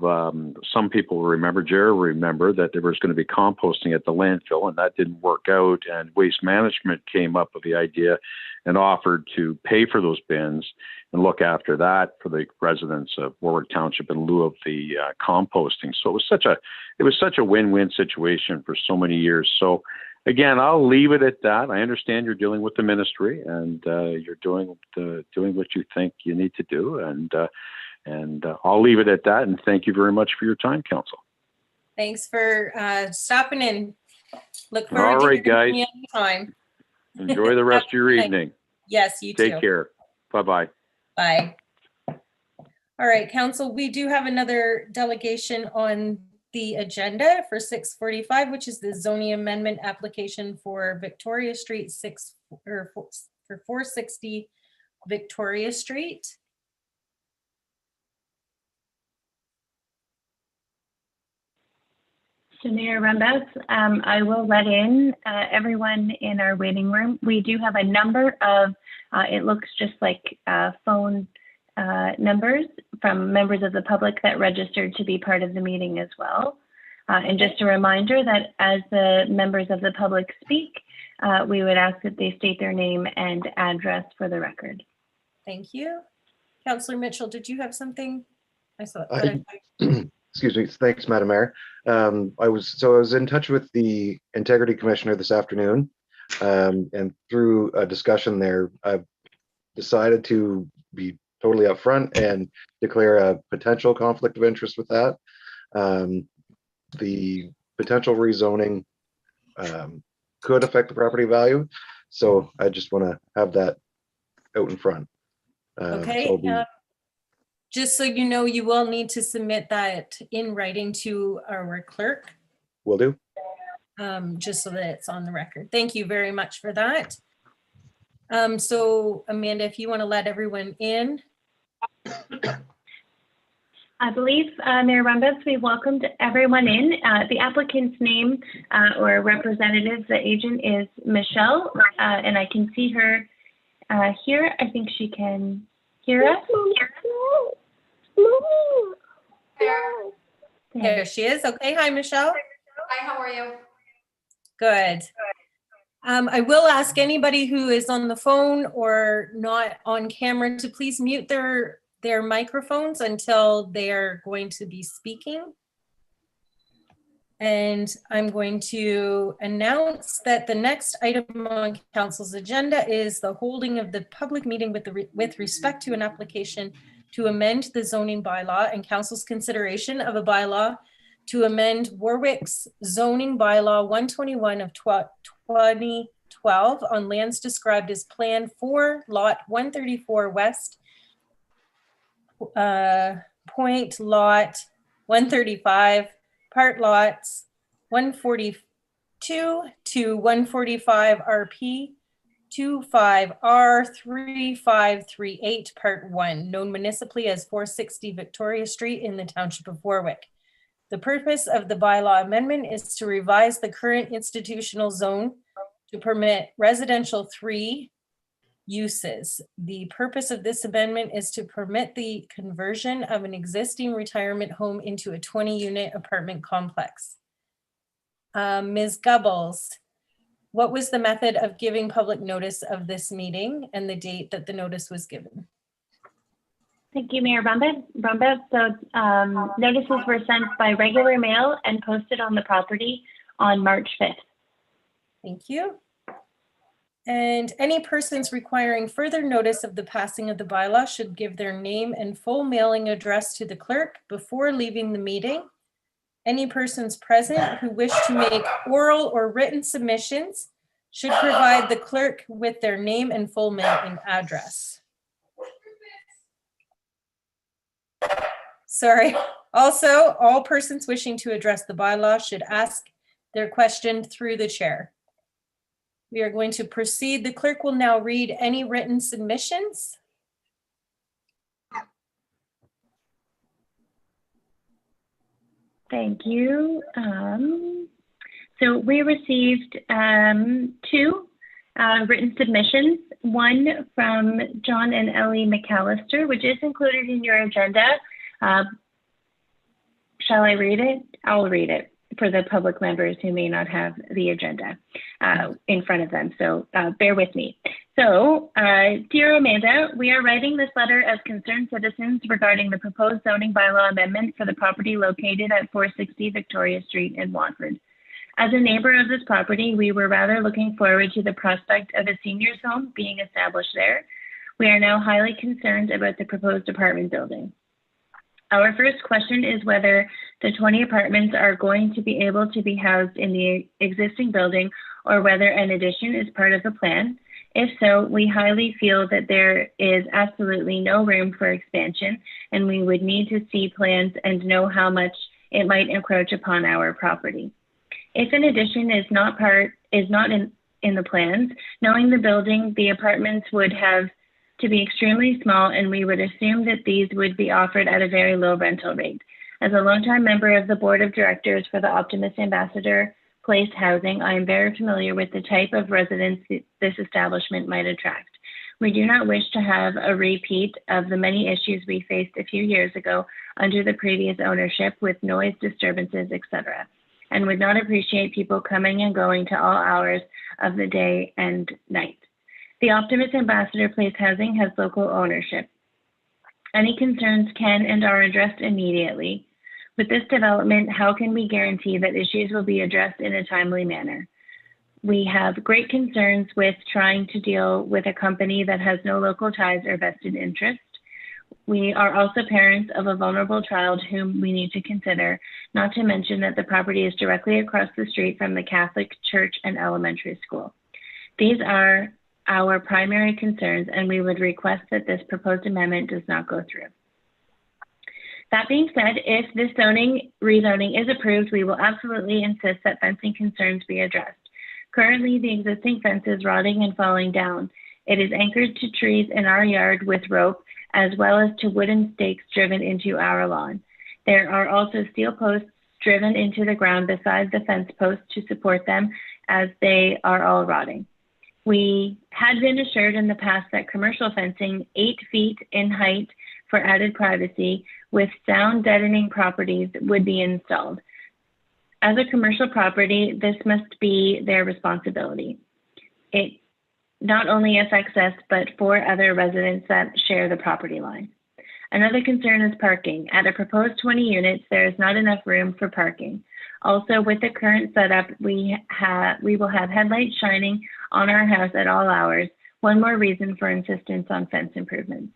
some people remember, Jared remember that there was going to be composting at the landfill, and that didn't work out. And Waste Management came up with the idea and offered to pay for those bins and look after that for the residents of Warwick Township in lieu of the composting. So it was such a win-win situation for so many years. So again, I'll leave it at that. I understand you're dealing with the ministry, and you're doing what you think you need to do. And I'll leave it at that. And thank you very much for your time, Council. Thanks for stopping in. Look forward All right, to guys. Time. Enjoy the rest of your evening. Yes, you too. Take care. Bye-bye. Bye. All right, Council, we do have another delegation on the agenda for 6:45, which is the zoning amendment application for Victoria Street, for 460 Victoria Street. So Mayor Rumbas, I will let in everyone in our waiting room. We do have a number of, it looks just like phone numbers from members of the public that registered to be part of the meeting as well. And just a reminder that as the members of the public speak, we would ask that they state their name and address for the record. Thank you. Councillor Mitchell, did you have something? I saw. Excuse me. Thanks, Madam Mayor. I was in touch with the Integrity Commissioner this afternoon, and through a discussion there, I've decided to be totally upfront and declare a potential conflict of interest with that. The potential rezoning could affect the property value, so I just want to have that out in front. Okay. So just so you know, you will need to submit that in writing to our clerk. Will do. Just so that it's on the record. Thank you very much for that. So Amanda, if you want to let everyone in. I believe, Mayor Rumbas, we welcomed everyone in. The applicant's name or representative, the agent, is Michelle, and I can see her here. I think she can hear us. There she is. Okay. Hi, Michelle. Hi, how are you? Good. I will ask anybody who is on the phone or not on camera to please mute their microphones until they're going to be speaking. And I'm going to announce that the next item on Council's agenda is the holding of the public meeting with respect to an application to amend the zoning bylaw and Council's consideration of a bylaw to amend Warwick's zoning bylaw 121 of 2012 on lands described as Plan 4, Lot 134 West, Point Lot 135, Part Lots 142 to 145 RP 25R3538 Part 1, known municipally as 460 Victoria Street in the Township of Warwick. The purpose of the bylaw amendment is to revise the current institutional zone to permit residential 3 uses. The purpose of this amendment is to permit the conversion of an existing retirement home into a 20-unit apartment complex. Ms. Gubbles, what was the method of giving public notice of this meeting and the date that the notice was given? Thank you, Mayor Rumbas. So notices were sent by regular mail and posted on the property on March 5th. Thank you. And any persons requiring further notice of the passing of the bylaw should give their name and full mailing address to the clerk before leaving the meeting. Any persons present who wish to make oral or written submissions should provide the clerk with their name and full mailing address. Sorry. Also, all persons wishing to address the bylaw should ask their question through the chair. We are going to proceed. The clerk will now read any written submissions. Thank you. So we received 2 written submissions, one from John and Ellie McAllister, which is included in your agenda. Shall I read it? I'll read it for the public members who may not have the agenda in front of them. So bear with me. So, dear Amanda, we are writing this letter as concerned citizens regarding the proposed zoning bylaw amendment for the property located at 460 Victoria Street in Watford. As a neighbor of this property, we were rather looking forward to the prospect of a seniors home being established there. We are now highly concerned about the proposed apartment building. Our first question is whether the 20 apartments are going to be able to be housed in the existing building or whether an addition is part of the plan. If so, we highly feel that there is absolutely no room for expansion and we would need to see plans and know how much it might encroach upon our property. If an addition is not in the plans, knowing the building, the apartments would have to be extremely small, and we would assume that these would be offered at a very low rental rate. As a longtime member of the board of directors for the Optimist Ambassador Place Housing, I am very familiar with the type of residents this establishment might attract. We do not wish to have a repeat of the many issues we faced a few years ago under the previous ownership with noise disturbances, etc., and would not appreciate people coming and going to all hours of the day and night. The Optimist Ambassador Place Housing has local ownership. Any concerns can and are addressed immediately. With this development, how can we guarantee that issues will be addressed in a timely manner? We have great concerns with trying to deal with a company that has no local ties or vested interest. We are also parents of a vulnerable child whom we need to consider, not to mention that the property is directly across the street from the Catholic Church and elementary school. These are our primary concerns, and we would request that this proposed amendment does not go through. That being said, if this rezoning is approved, we will absolutely insist that fencing concerns be addressed. Currently, the existing fence is rotting and falling down. It is anchored to trees in our yard with rope, as well as to wooden stakes driven into our lawn. There are also steel posts driven into the ground beside the fence posts to support them, as they are all rotting. We had been assured in the past that commercial fencing 8 feet in height for added privacy with sound deadening properties would be installed. As a commercial property, this must be their responsibility. It not only affects us, but 4 other residents that share the property line. Another concern is parking. At a proposed 20 units, there is not enough room for parking. Also, with the current setup, we will have headlights shining on our house at all hours. One more reason for insistence on fence improvements.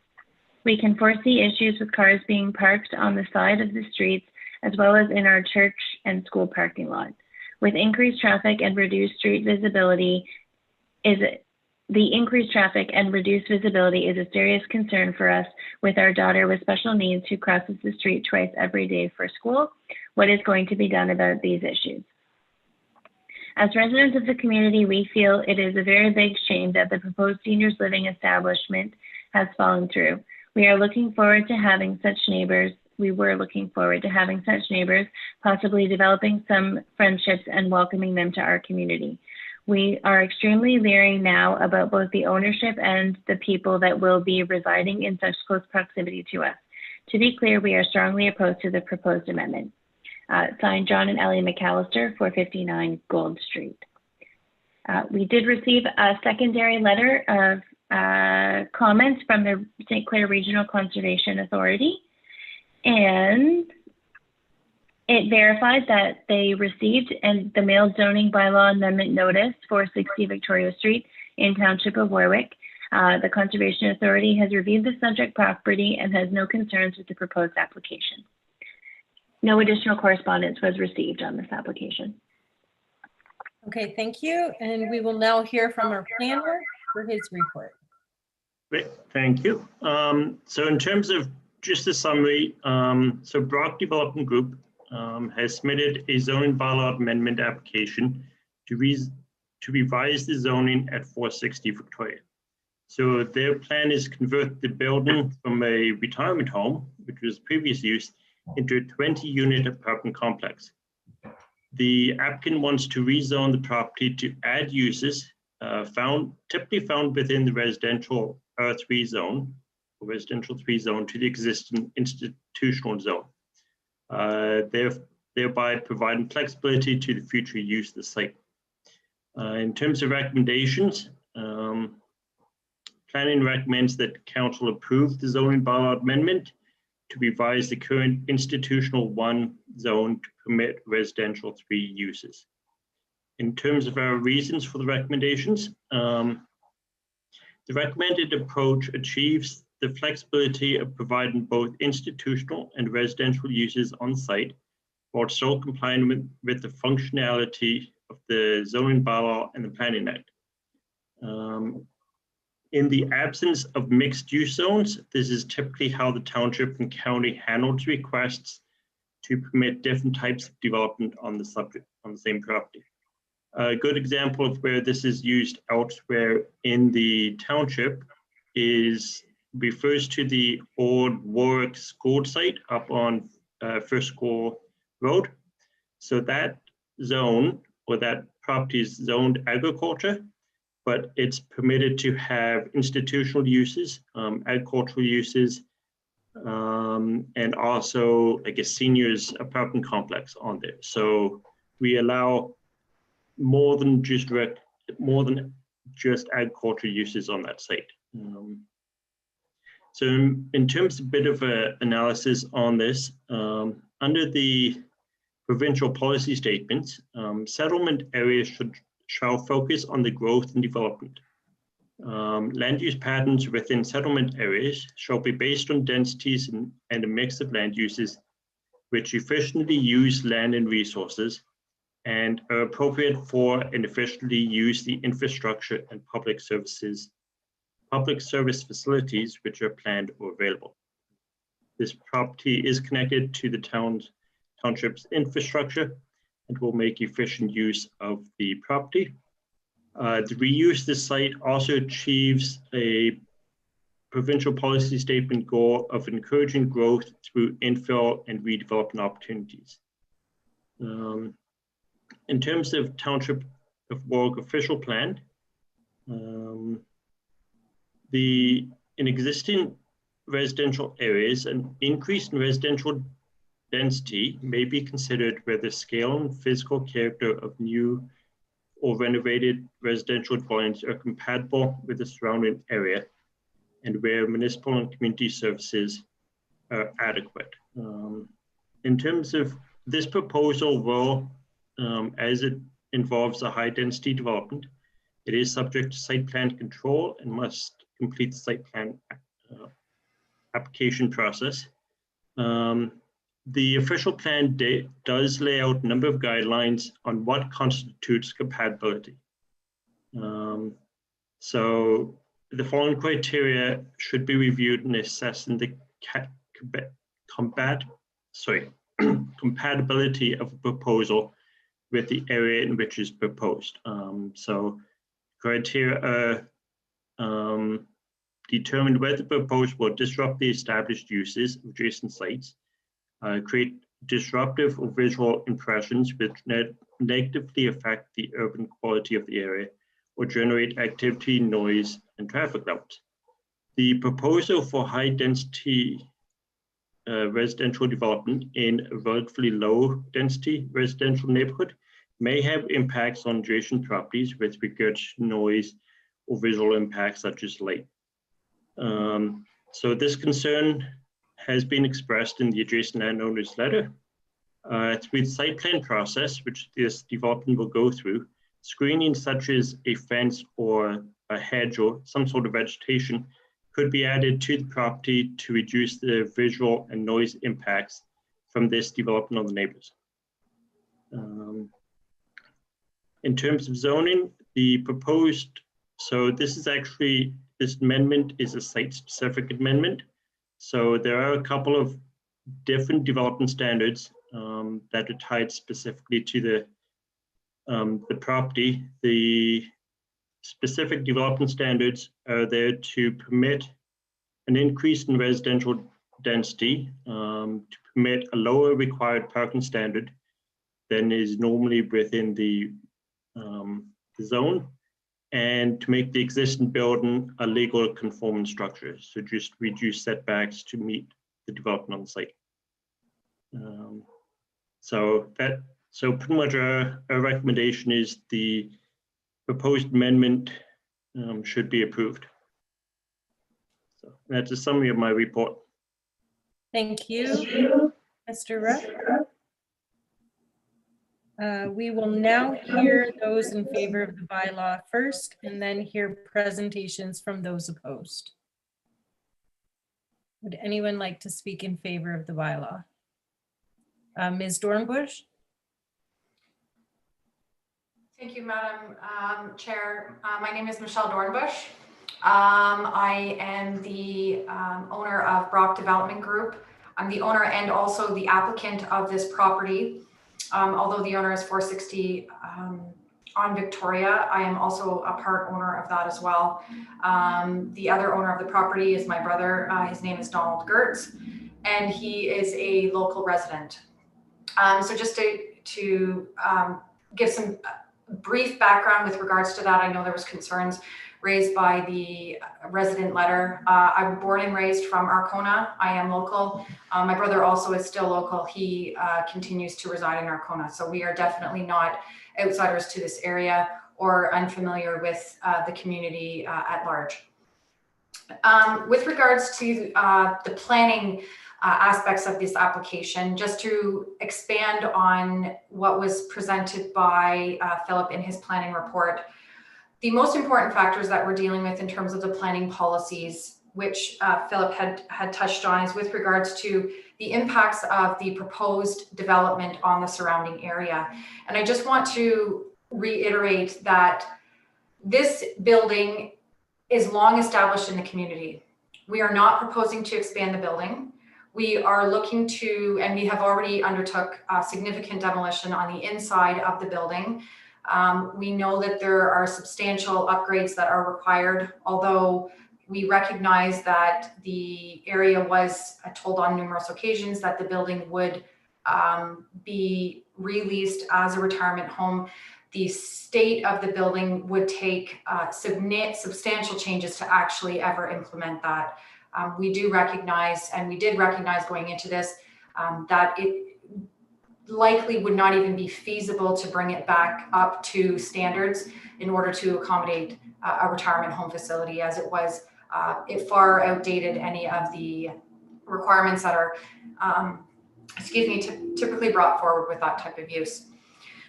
We can foresee issues with cars being parked on the side of the streets, as well as in our church and school parking lot. With increased traffic and reduced street visibility, the increased traffic and reduced visibility is a serious concern for us with our daughter with special needs who crosses the street twice every day for school. What is going to be done about these issues? As residents of the community, we feel it is a very big shame that the proposed seniors living establishment has fallen through. We were looking forward to having such neighbors, possibly developing some friendships and welcoming them to our community. We are extremely leery now about both the ownership and the people that will be residing in such close proximity to us. To be clear, we are strongly opposed to the proposed amendment. Signed, John and Ellie McAllister, 459 Gold Street. We did receive a secondary letter of comments from the St. Clair Regional Conservation Authority, and it verified that they received the mailed zoning bylaw amendment notice for 60 Victoria Street in Township of Warwick. The Conservation Authority has reviewed the subject property and has no concerns with the proposed application. No additional correspondence was received on this application. Okay, thank you. And we will now hear from our planner for his report. Great, thank you. So in terms of just a summary, so Brock Development Group has submitted a zoning bylaw amendment application to revise the zoning at 460 Victoria. So their plan is to convert the building from a retirement home, which was previous use, into a 20-unit apartment complex. The applicant wants to rezone the property to add uses typically found within the residential R3 zone, or residential 3 zone, to the existing institutional zone, thereby providing flexibility to the future use of the site. In terms of recommendations, planning recommends that council approve the zoning bylaw amendment to revise the current institutional 1 zone to permit residential 3 uses. In terms of our reasons for the recommendations, the recommended approach achieves the flexibility of providing both institutional and residential uses on site, while still complying with the functionality of the zoning bylaw and the Planning Act. In the absence of mixed use zones, this is typically how the township and county handles requests to permit different types of development on the same property. A good example of where this is used elsewhere in the township refers to the old Warwick school site up on First School Road. So that zone, or that property, is zoned agriculture, but it's permitted to have institutional uses, agricultural uses, and also like a seniors apartment complex on there. So we allow more than just agricultural uses on that site. So in terms of a bit of an analysis on this, under the provincial policy statements, settlement areas shall focus on the growth and development. Land use patterns within settlement areas shall be based on densities and a mix of land uses which efficiently use land and resources and are appropriate for and efficiently use the infrastructure and public service facilities which are planned or available. This property is connected to the township's infrastructure and will make efficient use of the property. To reuse this site also achieves a provincial policy statement goal of encouraging growth through infill and redevelopment opportunities. In terms of Township of Warwick official plan, in existing residential areas, an increase in residential density may be considered where the scale and physical character of new or renovated residential dwellings are compatible with the surrounding area and where municipal and community services are adequate. In terms of this proposal will, as it involves a high density development, it is subject to site plan control and must complete the site plan application process. The official plan does lay out a number of guidelines on what constitutes compatibility. So the following criteria should be reviewed in assessing the compatibility of a proposal with the area in which is proposed. So criteria are determine whether the proposal will disrupt the established uses of adjacent sites, create disruptive or visual impressions which negatively affect the urban quality of the area, or generate activity, noise, and traffic levels. The proposal for high density residential development in a relatively low density residential neighborhood may have impacts on adjacent properties with regards to noise or visual impacts such as light. So this concern has been expressed in the adjacent landowner's letter. Through the site plan process, which this development will go through, screening such as a fence or a hedge or some sort of vegetation could be added to the property to reduce the visual and noise impacts from this development on the neighbors. In terms of zoning, the proposed, so this amendment is a site-specific amendment. So there are a couple of different development standards that are tied specifically to the property. The specific development standards are there to permit an increase in residential density, to permit a lower required parking standard than is normally within the zone, and to make the existing building a legal conforming structure. So just reduce setbacks to meet the development on the site. So pretty much our recommendation is the proposed amendment should be approved. So that's a summary of my report. Thank you, Mr. Ruff. We will now hear those in favor of the bylaw first, and then hear presentations from those opposed. Would anyone like to speak in favor of the bylaw? Ms. Dornbush? Thank you, Madam Chair. My name is Michelle Dornbush. I am the owner of Brock Development Group. I'm the owner and also the applicant of this property. Although the owner is 460 on Victoria, I am also a part owner of that as well. The other owner of the property is my brother. His name is Donald Gertz, and he is a local resident. So just to give some brief background with regards to that, I know there was concerns raised by the resident letter. I'm born and raised from Arkona. I am local. My brother also is still local. He continues to reside in Arkona. So we are definitely not outsiders to this area or unfamiliar with the community at large. With regards to the planning aspects of this application, just to expand on what was presented by Philip in his planning report, the most important factors that we're dealing with in terms of the planning policies, which Philip had touched on, is with regards to the impacts of the proposed development on the surrounding area. And I just want to reiterate that this building is long established in the community. We are not proposing to expand the building. We are looking to, and we have already undertook significant demolition on the inside of the building. We know that there are substantial upgrades that are required, although we recognize that the area was told on numerous occasions that the building would be released as a retirement home. The state of the building would take substantial changes to actually ever implement that. We do recognize, and we did recognize going into this, that it likely would not even be feasible to bring it back up to standards in order to accommodate a retirement home facility, as it was it far outdated any of the requirements that are typically brought forward with that type of use.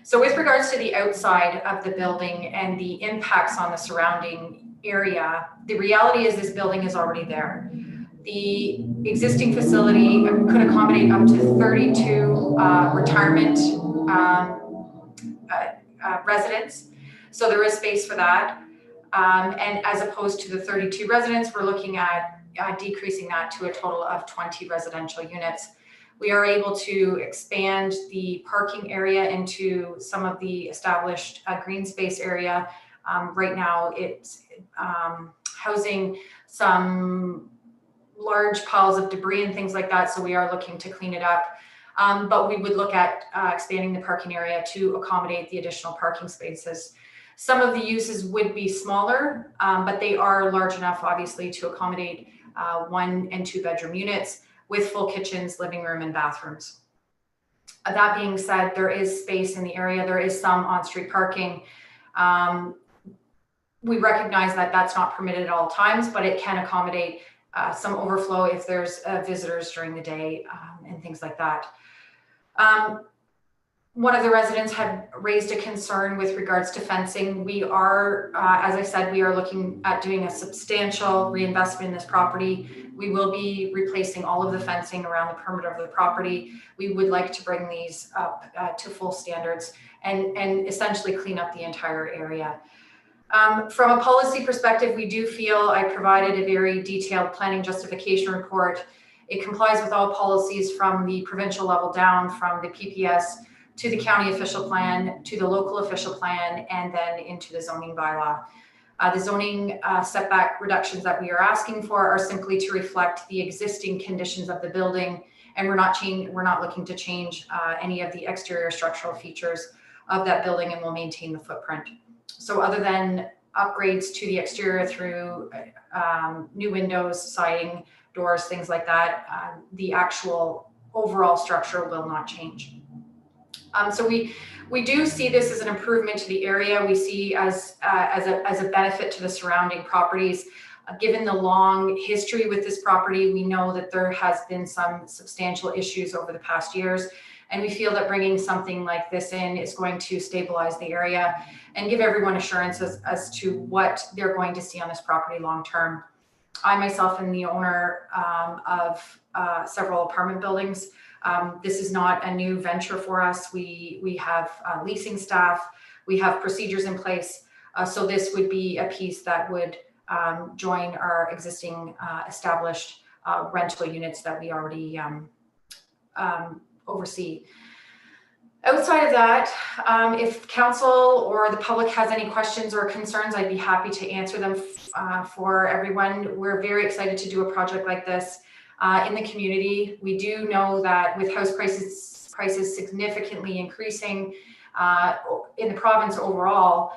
So with regards to the outside of the building and the impacts on the surrounding area, the reality is this building is already there. The existing facility could accommodate up to 32 retirement residents. So there is space for that. And as opposed to the 32 residents, we're looking at decreasing that to a total of 20 residential units. We are able to expand the parking area into some of the established green space area. Right now it's housing some large piles of debris and things like that. So we are looking to clean it up. But we would look at expanding the parking area to accommodate the additional parking spaces. Some of the uses would be smaller, but they are large enough, obviously, to accommodate 1 and 2 bedroom units with full kitchens, living room, and bathrooms. That being said, there is space in the area. There is some on-street parking. We recognize that that's not permitted at all times, but it can accommodate some overflow if there's visitors during the day and things like that. One of the residents had raised a concern with regards to fencing. We are, as I said, we are looking at doing a substantial reinvestment in this property. We will be replacing all of the fencing around the perimeter of the property. We would like to bring these up to full standards and essentially clean up the entire area. From a policy perspective, we do feel I provided a very detailed planning justification report. It complies with all policies from the provincial level down, from the PPS to the county official plan, to the local official plan, and then into the zoning bylaw. The zoning setback reductions that we are asking for are simply to reflect the existing conditions of the building, and we're not looking to change any of the exterior structural features of that building, and we'll maintain the footprint. So other than upgrades to the exterior through new windows, siding, doors, things like that, the actual overall structure will not change. So we do see this as an improvement to the area. We see as a benefit to the surrounding properties. Given the long history with this property, we know that there has been some substantial issues over the past years, and we feel that bringing something like this in is going to stabilize the area and give everyone assurances as to what they're going to see on this property long term. I myself am the owner of several apartment buildings. This is not a new venture for us. We have leasing staff, we have procedures in place. So this would be a piece that would join our existing established rental units that we already oversee. Outside of that, if council or the public has any questions or concerns, I'd be happy to answer them for everyone. We're very excited to do a project like this in the community. We do know that with house prices significantly increasing in the province overall,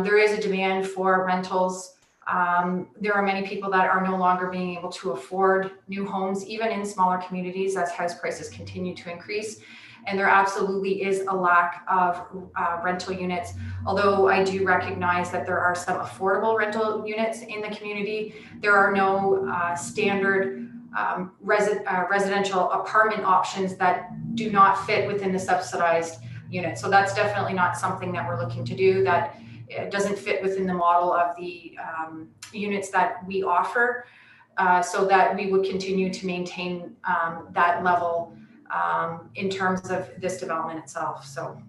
there is a demand for rentals. There are many people that are no longer being able to afford new homes, even in smaller communities, as house prices continue to increase. And there absolutely is a lack of rental units. Although I do recognize that there are some affordable rental units in the community, there are no standard residential apartment options that do not fit within the subsidized unit. So that's definitely not something that we're looking to do. That doesn't fit within the model of the units that we offer, so that we would continue to maintain that level in terms of this development itself. So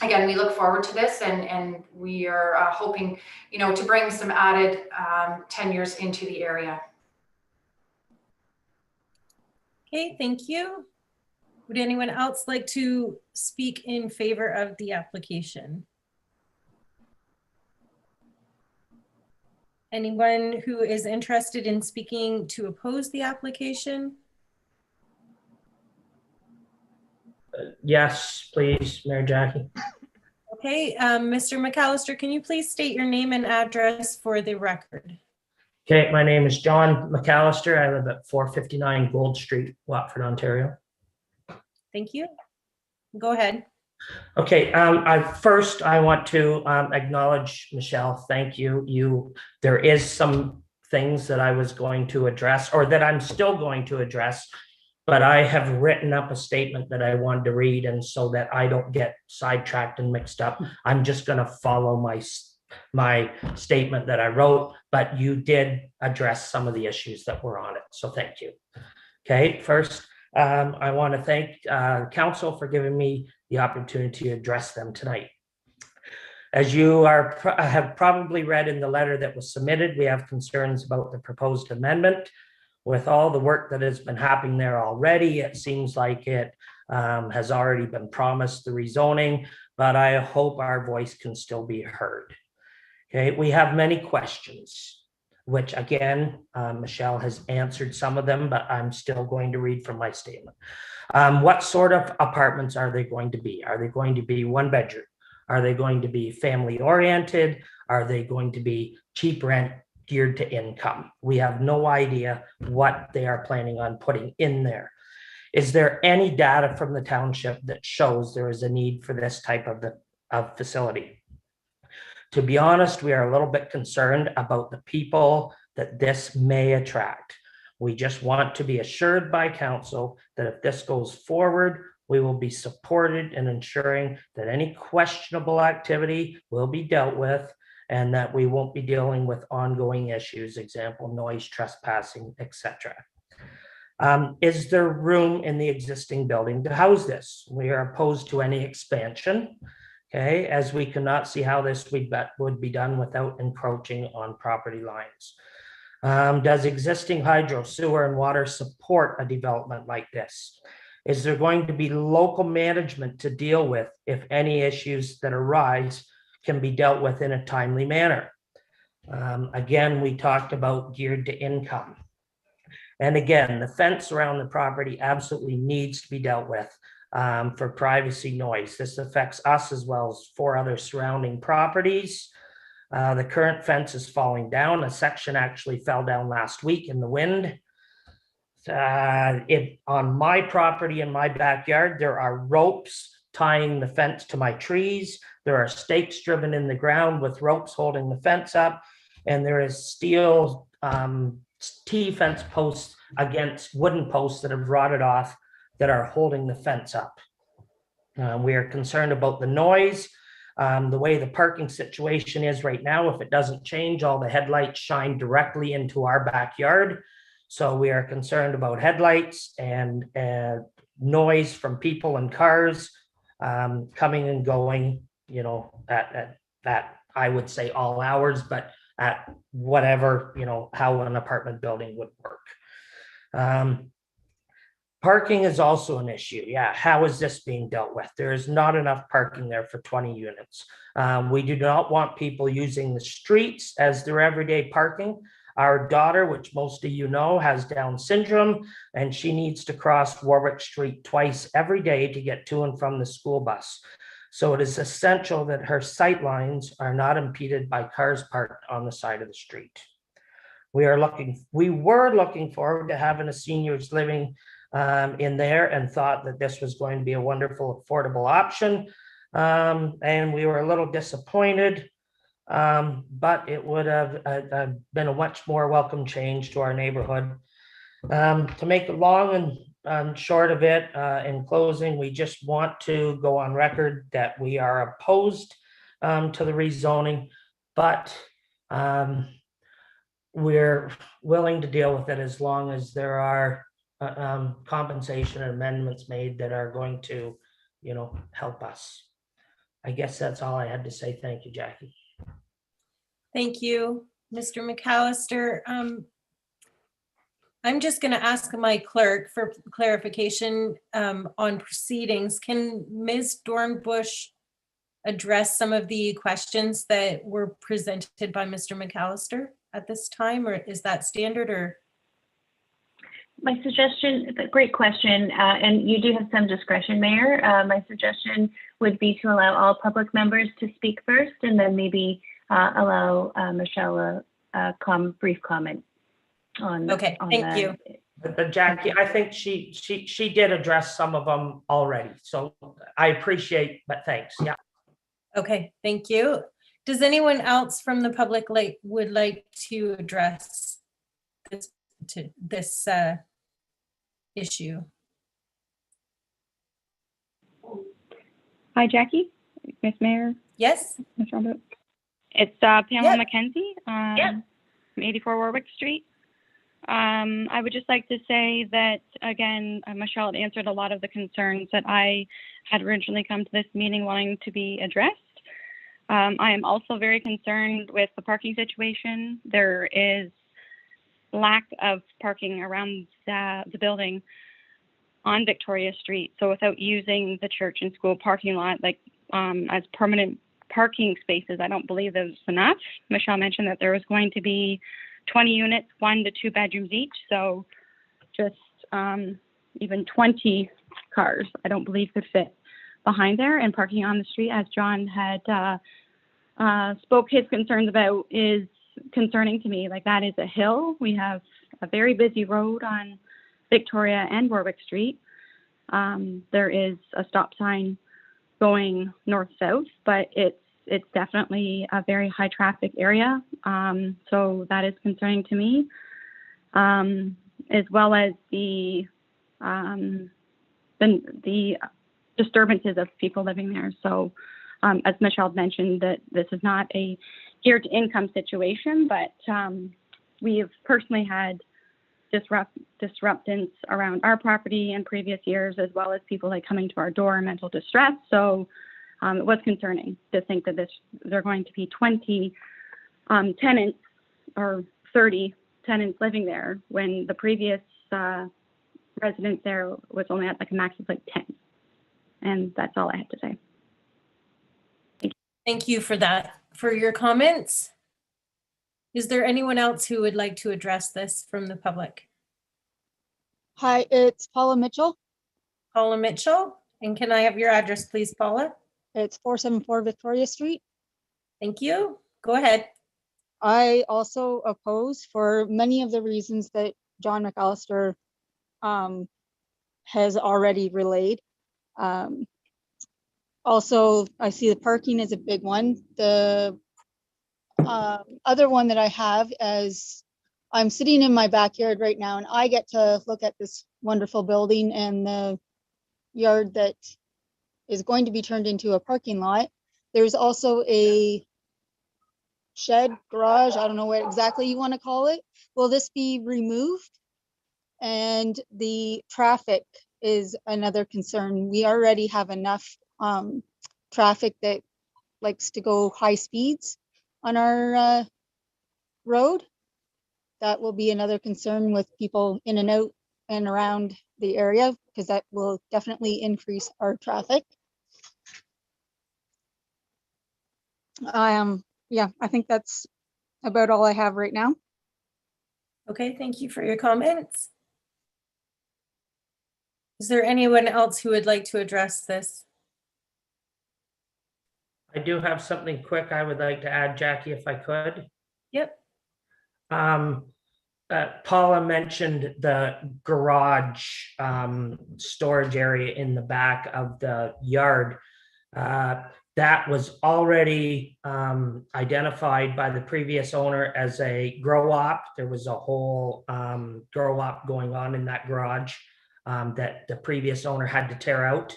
again, we look forward to this, and we are hoping, to bring some added tenures into the area. Okay, thank you. Would anyone else like to speak in favor of the application? Anyone who is interested in speaking to oppose the application? Yes, please, Mayor Jackie. Okay, Mr. McAllister, can you please state your name and address for the record? Okay, my name is John McAllister. I live at 459 Gold Street, Watford, Ontario. Thank you. Go ahead. Okay, first I want to acknowledge Michelle. Thank you. There is some things that I was going to address, or that I'm still going to address, but I have written up a statement that I wanted to read, and so that I don't get sidetracked and mixed up, I'm just going to follow my statement that I wrote, but you did address some of the issues that were on it, so thank you. Okay, first, I want to thank Council for giving me the opportunity to address them tonight. As you have probably read in the letter that was submitted, we have concerns about the proposed amendment. With all the work that has been happening there already, it seems like it has already been promised, the rezoning, but I hope our voice can still be heard. Okay, we have many questions, which again, Michelle has answered some of them, but I'm still going to read from my statement. What sort of apartments are they going to be? Are they going to be one bedroom? Are they going to be family oriented? Are they going to be cheap rent geared to income? We have no idea what they are planning on putting in there. Is there any data from the township that shows there is a need for this type of facility? To be honest, we are a little bit concerned about the people that this may attract. We just want to be assured by council that if this goes forward, we will be supported in ensuring that any questionable activity will be dealt with, and that we won't be dealing with ongoing issues, example, noise, trespassing, etc. Is there room in the existing building to house this? We are opposed to any expansion, okay, as we cannot see how this would be done without encroaching on property lines. Does existing hydro, sewer, and water support a development like this? Is there going to be local management to deal with if any issues that arise can be dealt with in a timely manner? Again, we talked about geared to income. And again, the fence around the property absolutely needs to be dealt with for privacy noise. This affects us as well as 4 other surrounding properties. The current fence is falling down. A section actually fell down last week in the wind. On my property in my backyard, there are ropes tying the fence to my trees. There are stakes driven in the ground with ropes holding the fence up, and there is steel T-fence posts against wooden posts that have rotted off that are holding the fence up. We are concerned about the noise. The way the parking situation is right now, if it doesn't change, all the headlights shine directly into our backyard. So we are concerned about headlights and noise from people and cars coming and going, at I would say all hours, but at whatever, how an apartment building would work. Parking is also an issue. Yeah, how is this being dealt with? There is not enough parking there for 20 units. We do not want people using the streets as their everyday parking. Our daughter, which most of you know, has Down syndrome, and she needs to cross Warwick Street twice every day to get to and from the school bus. So it is essential that her sight lines are not impeded by cars parked on the side of the street. We were looking forward to having a seniors living in there and thought that this was going to be a wonderful, affordable option. And we were a little disappointed, but it would have been a much more welcome change to our neighborhood. To make it long and short of it, in closing, we just want to go on record that we are opposed to the rezoning, but we're willing to deal with it as long as there are compensation amendments made that are going to, help us. I guess that's all I had to say. Thank you, Jackie. Thank you, Mr. McAllister. I'm just going to ask my clerk for clarification on proceedings. Can Ms. Dornbush address some of the questions that were presented by Mr. McAllister at this time, or is that standard? Or my suggestion, great question, and you do have some discretion, Mayor. My suggestion would be to allow all public members to speak first, and then maybe allow Michelle a brief comment on. Okay, thank you. But Jackie, I think she did address some of them already, so I appreciate, but thanks. Yeah. Okay, thank you. Does anyone else from the public would like to address this issue? Hi, Jackie, Ms. Mayor. Yes. Ms. Robert. It's Pamela Yep. McKenzie, from 84 Warwick Street. I would just like to say that, again, Michelle had answered a lot of the concerns that I had originally come to this meeting wanting to be addressed. I am also very concerned with the parking situation. There is lack of parking around the building on Victoria Street. So without using the church and school parking lot, as permanent parking spaces, I don't believe there's enough. Michelle mentioned that there was going to be 20 units, 1 to 2 bedrooms each. So just even 20 cars, I don't believe could fit behind there, and parking on the street, as John had spoke his concerns about, is concerning to me. Like, that is a hill. We have a very busy road on Victoria and Warwick Street. There is a stop sign going north-south, but it's definitely a very high traffic area. So that is concerning to me, as well as the disturbances of people living there. So as Michelle mentioned, that this is not a geared to income situation, but we have personally had disruptance around our property in previous years, as well as people coming to our door in mental distress. So it was concerning to think that there are going to be 20 tenants or 30 tenants living there when the previous residence there was only at a max of 10. And that's all I have to say. Thank you for that, for your comments. Is there anyone else who would like to address this from the public? Hi, it's Paula Mitchell. Paula Mitchell. And can I have your address, please, Paula? It's 474 Victoria Street. Thank you. Go ahead. I also oppose for many of the reasons that John McAllister has already relayed. Also, I see the parking is a big one. The other one that I have is I'm sitting in my backyard right now, and I get to look at this wonderful building and the yard that is going to be turned into a parking lot. There's also a shed, garage, I don't know what exactly you want to call it. Will this be removed? And the traffic is another concern. We already have enough traffic that likes to go high speeds on our road. That will be another concern with people in and out and around the area, because that will definitely increase our traffic. Yeah, I think that's about all I have right now. Okay, thank you for your comments. Is there anyone else who would like to address this? I do have something quick I would like to add, Jackie, if I could. Yep. Paula mentioned the garage storage area in the back of the yard. That was already identified by the previous owner as a grow op. There was a whole grow op going on in that garage that the previous owner had to tear out.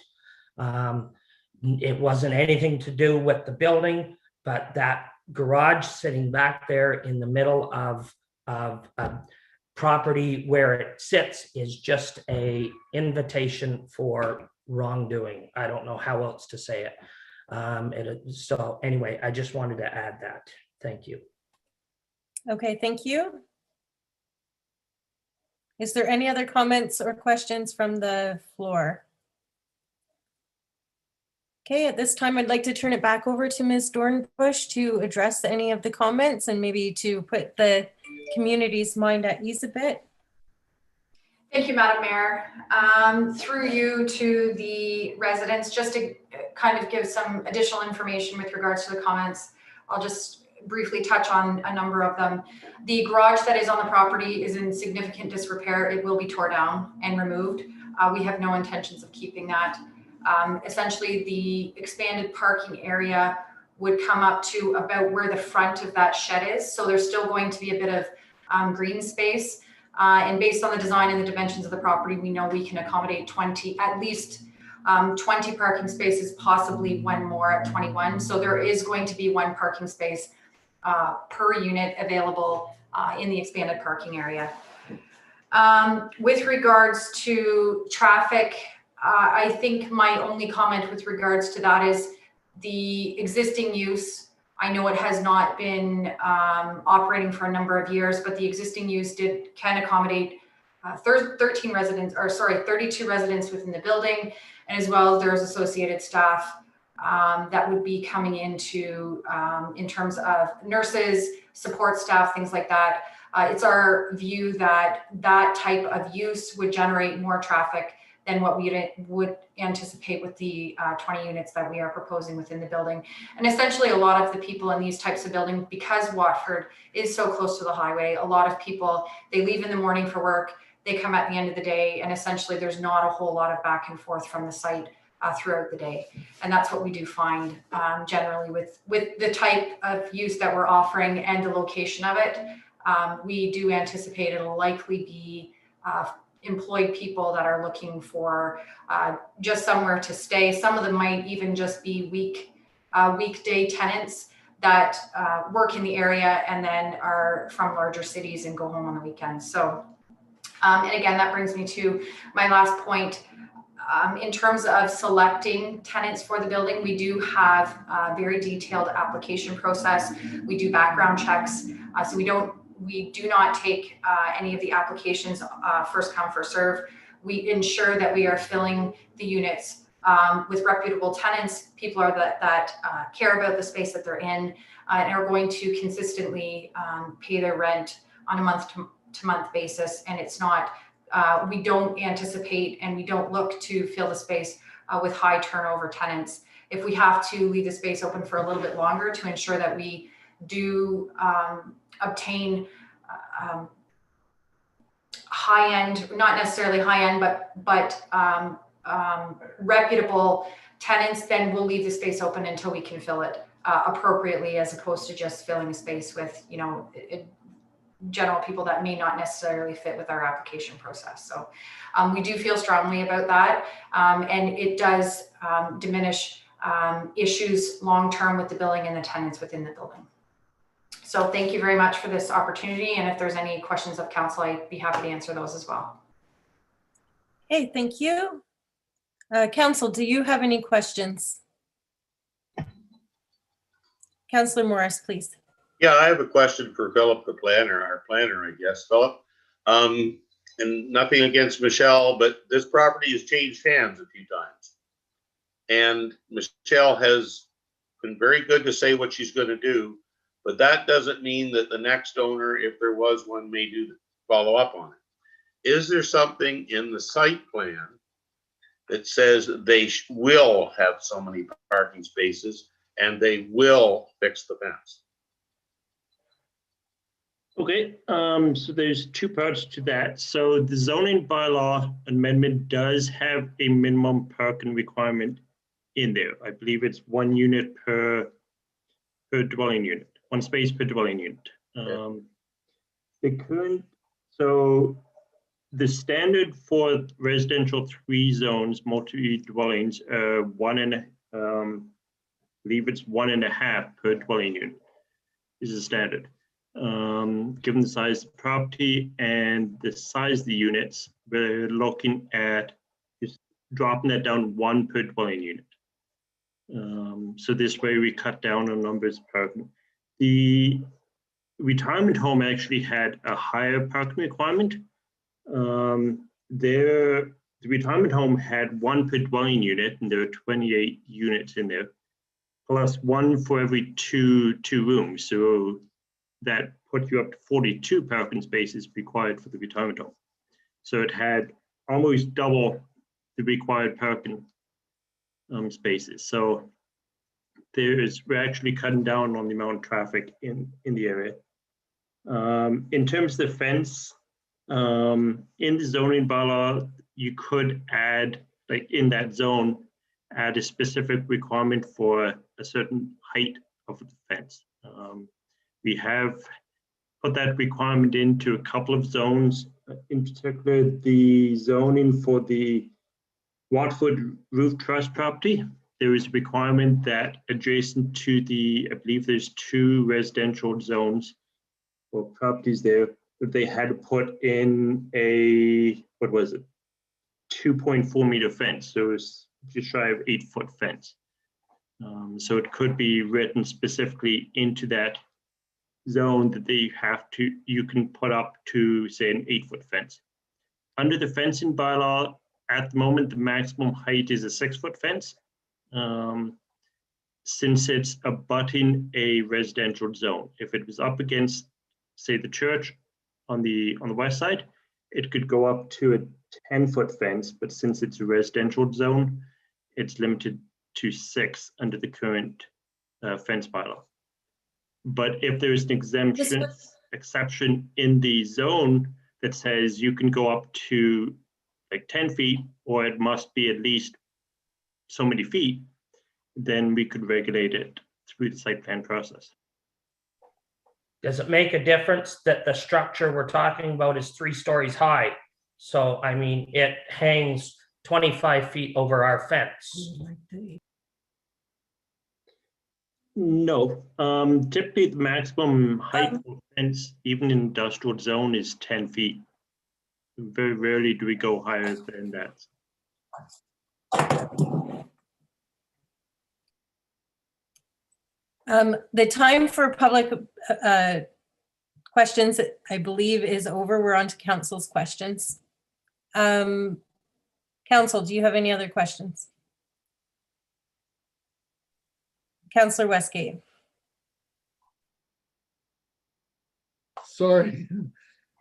It wasn't anything to do with the building, but that garage sitting back there in the middle of property where it sits is just a invitation for wrongdoing. I don't know how else to say it. So anyway, I just wanted to add that. Thank you. Okay, thank you. Is there any other comments or questions from the floor? Okay, at this time, I'd like to turn it back over to Ms. Dornbush to address any of the comments and maybe to put the community's mind at ease a bit. Thank you, Madam Mayor. Through you to the residents, just to kind of give some additional information with regards to the comments, I'll just briefly touch on a number of them. The garage that is on the property is in significant disrepair. It will be torn down and removed. We have no intentions of keeping that. Essentially, the expanded parking area would come up to about where the front of that shed is. So there's still going to be a bit of green space. And based on the design and the dimensions of the property, we know we can accommodate at least 20 parking spaces, possibly one more at 21. So there is going to be one parking space per unit available in the expanded parking area. With regards to traffic, I think my only comment with regards to that is the existing use. I know it has not been operating for a number of years, but the existing use can accommodate 32 residents within the building, and as well as there's associated staff that would be coming into in terms of nurses, support staff, things like that. It's our view that that type of use would generate more traffic than what we would anticipate with the 20 units that we are proposing within the building. And essentially a lot of the people in these types of buildings, because Watford is so close to the highway, a lot of people, they leave in the morning for work, they come at the end of the day, and essentially there's not a whole lot of back and forth from the site throughout the day. And that's what we do find generally with the type of use that we're offering and the location of it. We do anticipate it'll likely be employed people that are looking for just somewhere to stay. Some of them might even just be weekday tenants that work in the area and then are from larger cities and go home on the weekends. So, and again, that brings me to my last point. In terms of selecting tenants for the building, we do have a very detailed application process. We do background checks. So we do not take any of the applications first come, first serve. We ensure that we are filling the units with reputable tenants, people that care about the space that they're in and are going to consistently pay their rent on a month-to-month basis. And it's not, we don't anticipate and we don't look to fill the space with high turnover tenants. If we have to leave the space open for a little bit longer to ensure that we do obtain high-end, not necessarily high-end, but reputable tenants, then we'll leave the space open until we can fill it appropriately, as opposed to just filling a space with, general people that may not necessarily fit with our application process. So we do feel strongly about that, and it does diminish issues long-term with the building and the tenants within the building. So thank you very much for this opportunity. And if there's any questions of council, I'd be happy to answer those as well. Okay, thank you. Council, do you have any questions? Councillor Morris, please. Yeah, I have a question for Philip, the planner, our planner, I guess. Philip, and nothing against Michelle, but this property has changed hands a few times. And Michelle has been very good to say what she's going to do, but that doesn't mean that the next owner, if there was one, may follow up on it. Is there something in the site plan that says they will have so many parking spaces and they will fix the fence? Okay, so there's two parts to that. So the zoning bylaw amendment does have a minimum parking requirement in there. I believe it's 1 unit per dwelling unit, 1 space per dwelling unit. The standard for residential 3 zones, multi-dwellings, I believe it's 1.5 per dwelling unit is the standard. Given the size of the property and the size of the units, we're looking at just dropping that down 1 per dwelling unit. So this way we cut down on numbers of parking. The retirement home actually had a higher parking requirement. The retirement home had 1 per dwelling unit, and there were 28 units in there, plus 1 for every two rooms. So that put you up to 42 parking spaces required for the retirement home. So it had almost double the required parking spaces. So we're actually cutting down on the amount of traffic in the area. In terms of the fence, in the zoning bylaw, you could add, like in that zone, add a specific requirement for a certain height of the fence. We have put that requirement into a couple of zones, in particular the zoning for the Watford Roof Trust property. There is a requirement that adjacent to I believe there's 2 residential zones or properties there, that they had to put in a, 2.4 meter fence. So it's just shy of 8-foot fence. So it could be written specifically into that zone that you can put up to, say, an 8-foot fence. Under the fencing bylaw, at the moment, the maximum height is a 6-foot fence. Since it's abutting a residential zone. If it was up against, say, the church on the west side, it could go up to a 10-foot fence, but since it's a residential zone, it's limited to 6 under the current fence bylaw. But if there's an exception in the zone that says you can go up to like 10 feet, or it must be at least so many feet, then we could regulate it through the site plan process. Does it make a difference that the structure we're talking about is 3 stories high? So, I mean, it hangs 25 feet over our fence. No, typically the maximum height of fence, even in industrial zone, is 10 feet. Very rarely do we go higher than that. The time for public questions, I believe, is over. We're on to council's questions. Council, do you have any other questions? Councillor Westgate. Sorry,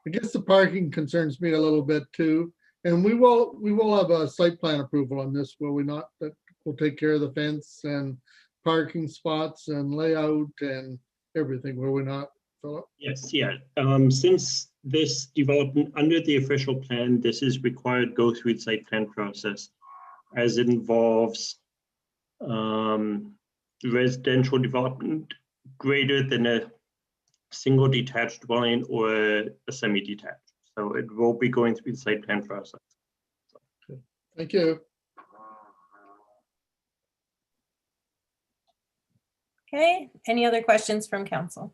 I guess the parking concerns me a little bit too. And we will have a site plan approval on this, will we not? That will take care of the fence and parking spots and layout and everything, will we not, Philip? Yes, yeah. Since this development under the official plan, this is required to go through the site plan process, as it involves residential development greater than a single detached dwelling or a semi-detached. So it will be going through the site plan process. Thank you. Okay, any other questions from council?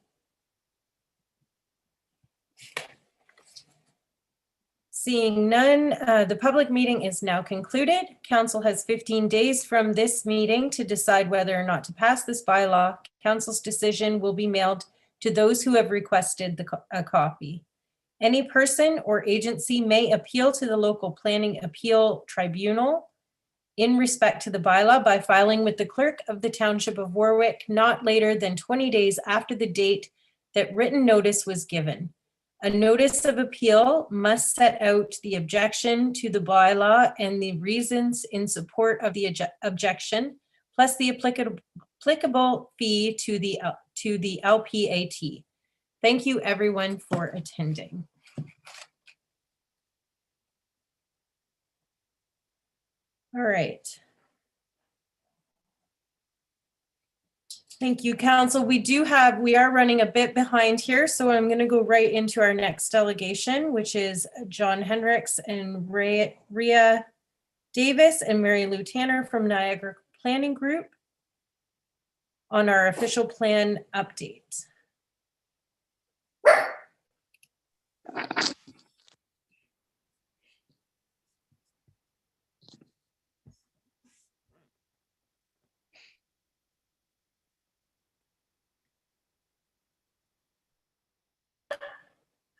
Seeing none, the public meeting is now concluded. Council has 15 days from this meeting to decide whether or not to pass this bylaw. Council's decision will be mailed to those who have requested a copy. Any person or agency may appeal to the local planning appeal tribunal in respect to the bylaw by filing with the clerk of the Township of Warwick not later than 20 days after the date that written notice was given. A notice of appeal must set out the objection to the bylaw and the reasons in support of the objection, plus the applicable fee to the LPAT. Thank you, everyone, for attending. All right. Thank you, Council. We are running a bit behind here, so I'm going to go right into our next delegation, which is John Hendricks and Rhea Davis and Mary Lou Tanner from Niagara Planning Group on our official plan update.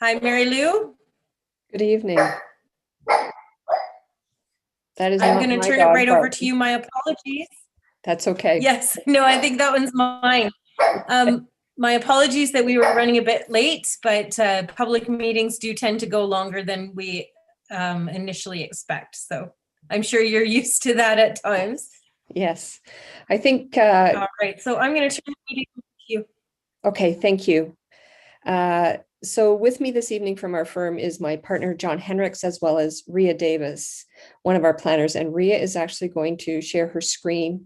Hi, Mary Lou. Good evening. That is I'm not going my to turn it dog right over barking. to you. My apologies. That's okay. Yes, no, I think that one's mine. My apologies that we were running a bit late, but public meetings do tend to go longer than we initially expect. So I'm sure you're used to that at times. Yes, I think. All right, so I'm going to turn the meeting over to you. Okay, thank you. So with me this evening from our firm is my partner, John Hendricks, as well as Rhea Davis, one of our planners. And Rhea is actually going to share her screen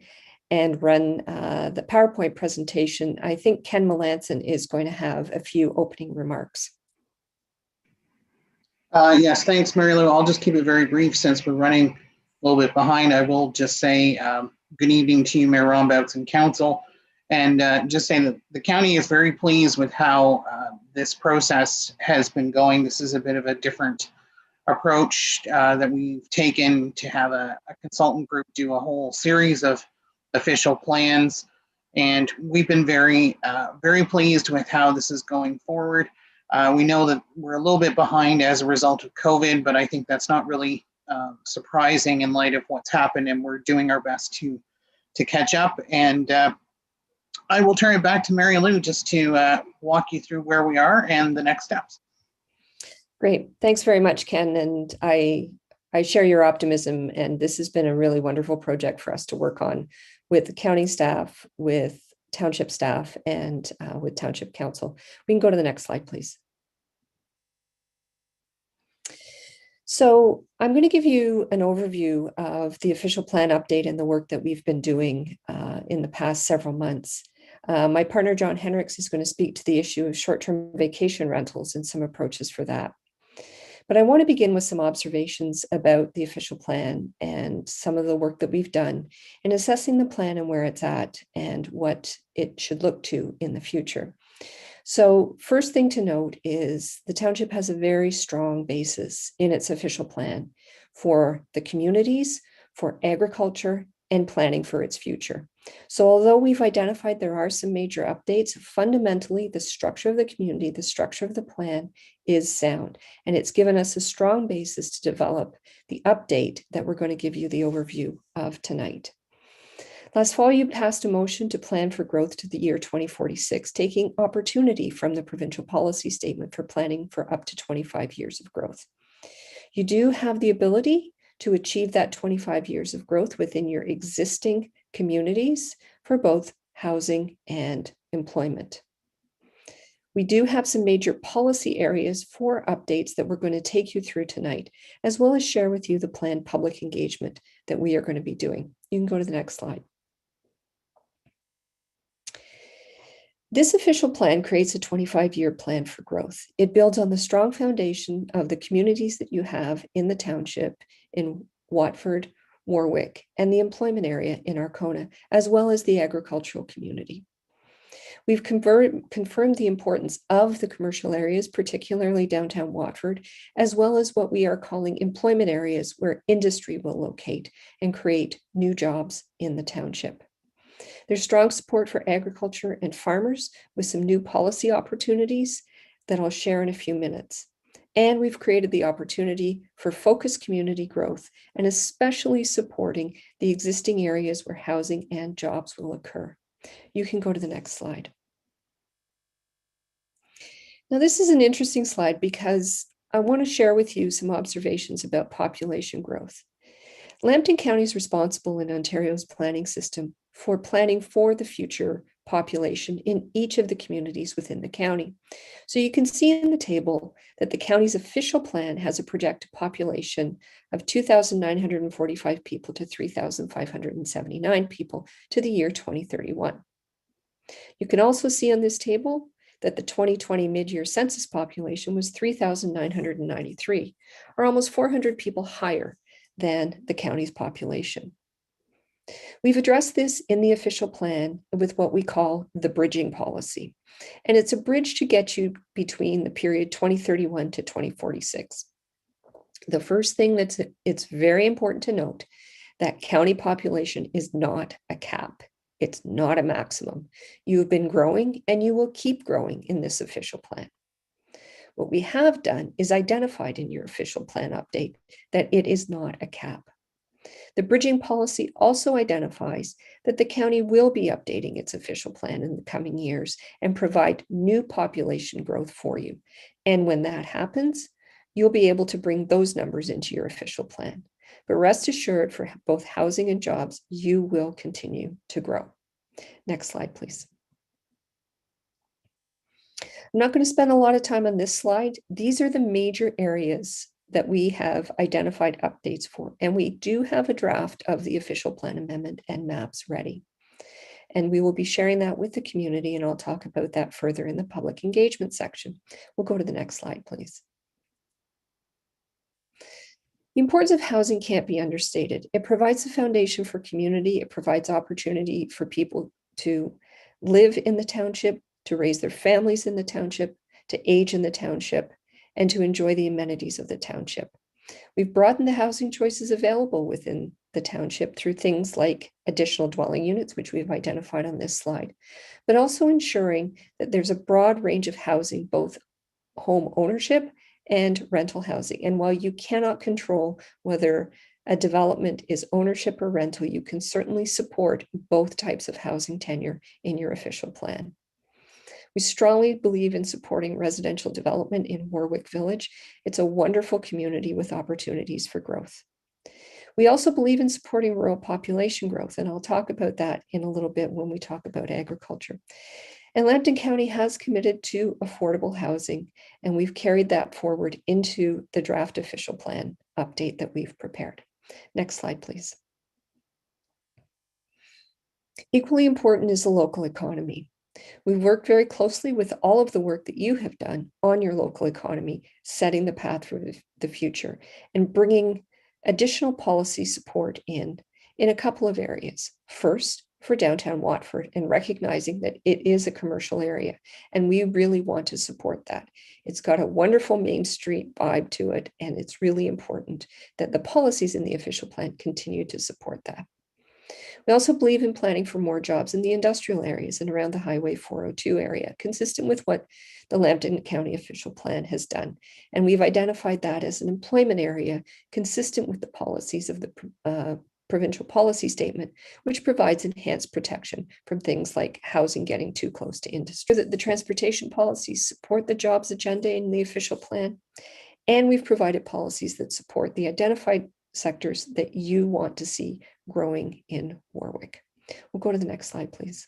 and run the PowerPoint presentation. I think Ken Melanson is going to have a few opening remarks. Yes, thanks, Mary Lou. I'll just keep it very brief since we're running a little bit behind. I will just say good evening to you, Mayor Rombouts and Council, and just say that the county is very pleased with how this process has been going. This is a bit of a different approach that we've taken to have a consultant group do a whole series of official plans. And we've been very, very pleased with how this is going forward. We know that we're a little bit behind as a result of COVID, but I think that's not really surprising in light of what's happened, and we're doing our best to catch up. And I will turn it back to Mary Lou just to walk you through where we are and the next steps. Great. Thanks very much, Ken. And I share your optimism, and this has been a really wonderful project for us to work on with the county staff, with township staff, and with Township Council. We can go to the next slide, please. So I'm going to give you an overview of the official plan update and the work that we've been doing in the past several months. My partner, John Hendricks, is going to speak to the issue of short-term vacation rentals and some approaches for that. But I want to begin with some observations about the official plan and some of the work that we've done in assessing the plan and where it's at and what it should look to in the future. So first thing to note is the township has a very strong basis in its official plan for the communities, for agriculture, and planning for its future. So although we've identified there are some major updates, fundamentally the structure of the community, the structure of the plan is sound, and it's given us a strong basis to develop the update that we're going to give you the overview of tonight. Last fall, you passed a motion to plan for growth to the year 2046, taking opportunity from the provincial policy statement for planning for up to 25 years of growth. You do have the ability to achieve that 25 years of growth within your existing communities for both housing and employment. We do have some major policy areas for updates that we're going to take you through tonight, as well as share with you the planned public engagement that we are going to be doing. You can go to the next slide. This official plan creates a 25-year plan for growth. It builds on the strong foundation of the communities that you have in the township in Watford, Warwick, and the employment area in Arkona, as well as the agricultural community. We've confirmed the importance of the commercial areas, particularly downtown Watford, as well as what we are calling employment areas where industry will locate and create new jobs in the township. There's strong support for agriculture and farmers with some new policy opportunities that I'll share in a few minutes. And we've created the opportunity for focused community growth and especially supporting the existing areas where housing and jobs will occur. You can go to the next slide. Now, this is an interesting slide because I want to share with you some observations about population growth. Lambton County is responsible in Ontario's planning system for planning for the future population in each of the communities within the county. So you can see in the table that the county's official plan has a projected population of 2,945 people to 3,579 people to the year 2031. You can also see on this table that the 2020 mid-year census population was 3,993, or almost 400 people higher than the county's population. We've addressed this in the official plan with what we call the bridging policy. And it's a bridge to get you between the period 2031 to 2046. The first thing it's very important to note that county population is not a cap. It's not a maximum. You've been growing and you will keep growing in this official plan. What we have done is identified in your official plan update that it is not a cap. The bridging policy also identifies that the county will be updating its official plan in the coming years and provide new population growth for you. And when that happens, you'll be able to bring those numbers into your official plan. But rest assured, for both housing and jobs, you will continue to grow. Next slide, please. I'm not going to spend a lot of time on this slide. These are the major areas that we have identified updates for, and we do have a draft of the official plan amendment and maps ready. And we will be sharing that with the community, and I'll talk about that further in the public engagement section. We'll go to the next slide, please. The importance of housing can't be understated. It provides a foundation for community. It provides opportunity for people to live in the township, to raise their families in the township, to age in the township, and to enjoy the amenities of the township. We've broadened the housing choices available within the township through things like additional dwelling units, which we've identified on this slide, but also ensuring that there's a broad range of housing, both home ownership and rental housing. And while you cannot control whether a development is ownership or rental, you can certainly support both types of housing tenure in your official plan. We strongly believe in supporting residential development in Warwick Village. It's a wonderful community with opportunities for growth. We also believe in supporting rural population growth, and I'll talk about that in a little bit when we talk about agriculture. And Lambton County has committed to affordable housing, and we've carried that forward into the draft official plan update that we've prepared. Next slide, please. Equally important is the local economy. We've worked very closely with all of the work that you have done on your local economy, setting the path for the future and bringing additional policy support in a couple of areas. First, for downtown Watford, and recognizing that it is a commercial area, and we really want to support that. It's got a wonderful Main Street vibe to it, and it's really important that the policies in the official plan continue to support that. We also believe in planning for more jobs in the industrial areas and around the Highway 402 area, consistent with what the Lambton County official plan has done. And we've identified that as an employment area consistent with the policies of the provincial policy statement, which provides enhanced protection from things like housing getting too close to industry. That the transportation policies support the jobs agenda in the official plan. And we've provided policies that support the identified sectors that you want to see growing in Warwick. We'll go to the next slide, please.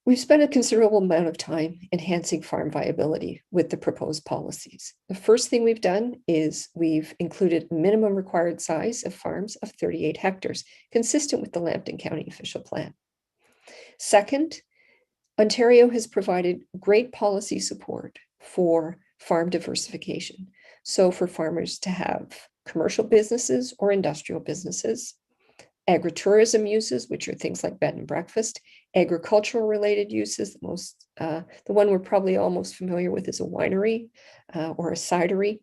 We've spent a considerable amount of time enhancing farm viability with the proposed policies. The first thing we've done is we've included a minimum required size of farms of 38 hectares, consistent with the Lambton County official plan. Second, Ontario has provided great policy support for farm diversification. So for farmers to have commercial businesses or industrial businesses, agritourism uses, which are things like bed and breakfast, agricultural related uses, the one we're probably all most familiar with is a winery or a cidery,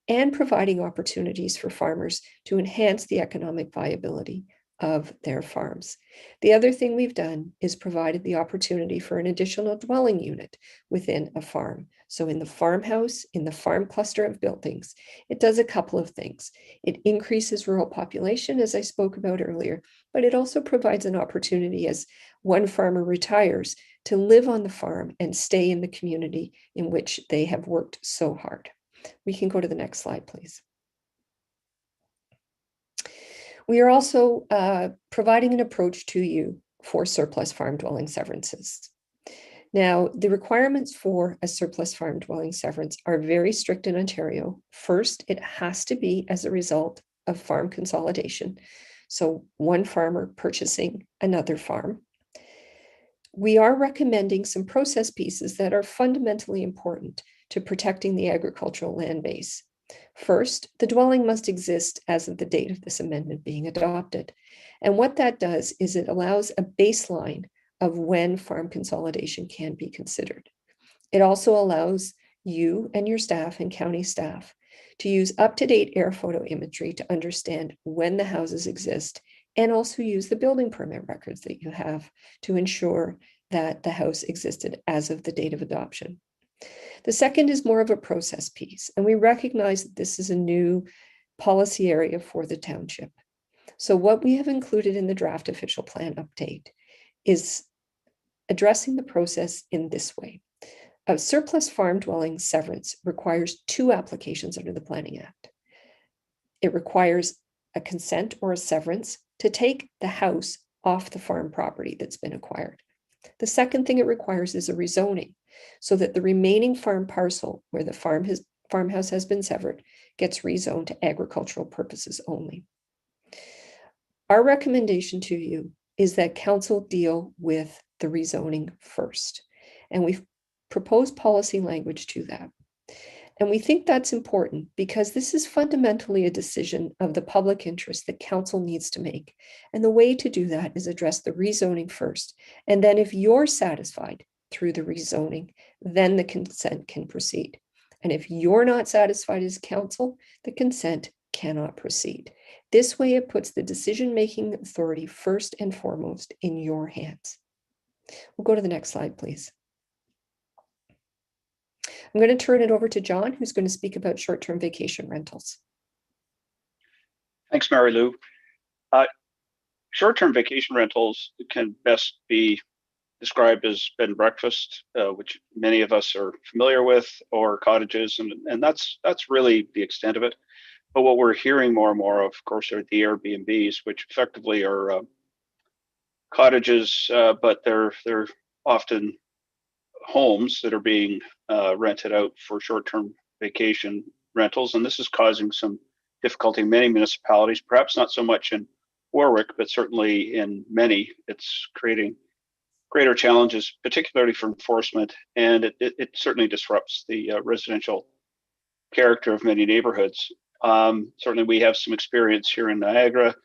and providing opportunities for farmers to enhance the economic viability of their farms. The other thing we've done is provided the opportunity for an additional dwelling unit within a farm. So in the farmhouse, in the farm cluster of buildings, it does a couple of things. It increases rural population, as I spoke about earlier, but it also provides an opportunity as one farmer retires to live on the farm and stay in the community in which they have worked so hard. We can go to the next slide, please. We are also providing an approach to you for surplus farm dwelling severances. Now, the requirements for a surplus farm dwelling severance are very strict in Ontario. First, it has to be as a result of farm consolidation. So one farmer purchasing another farm. We are recommending some process pieces that are fundamentally important to protecting the agricultural land base. First, the dwelling must exist as of the date of this amendment being adopted. And what that does is it allows a baseline of when farm consolidation can be considered. It also allows you and your staff and county staff to use up-to-date air photo imagery to understand when the houses exist, and also use the building permit records that you have to ensure that the house existed as of the date of adoption. The second is more of a process piece, and we recognize that this is a new policy area for the township. So what we have included in the draft official plan update is addressing the process in this way. A surplus farm dwelling severance requires 2 applications under the Planning Act. It requires a consent or a severance to take the house off the farm property that's been acquired. The second thing it requires is a rezoning, so that the remaining farm parcel where the farmhouse has been severed gets rezoned to agricultural purposes only. Our recommendation to you is that council deal with the rezoning first, and we've proposed policy language to that. And we think that's important because this is fundamentally a decision of the public interest that council needs to make. And the way to do that is address the rezoning first. And then if you're satisfied through the rezoning, then the consent can proceed. And if you're not satisfied as council, the consent cannot proceed. This way it puts the decision-making authority first and foremost in your hands. We'll go to the next slide, please. I'm going to turn it over to John, who's going to speak about short-term vacation rentals. Thanks, Mary Lou. Short-term vacation rentals can best be described as bed and breakfast, which many of us are familiar with, or cottages, and that's really the extent of it. But what we're hearing more and more of course, are the Airbnbs, which effectively are cottages, but they're often homes that are being rented out for short-term vacation rentals, and this is causing some difficulty in many municipalities, perhaps not so much in Warwick, but certainly in many. It's creating greater challenges, particularly for enforcement, and it certainly disrupts the residential character of many neighborhoods. Certainly we have some experience here in Niagara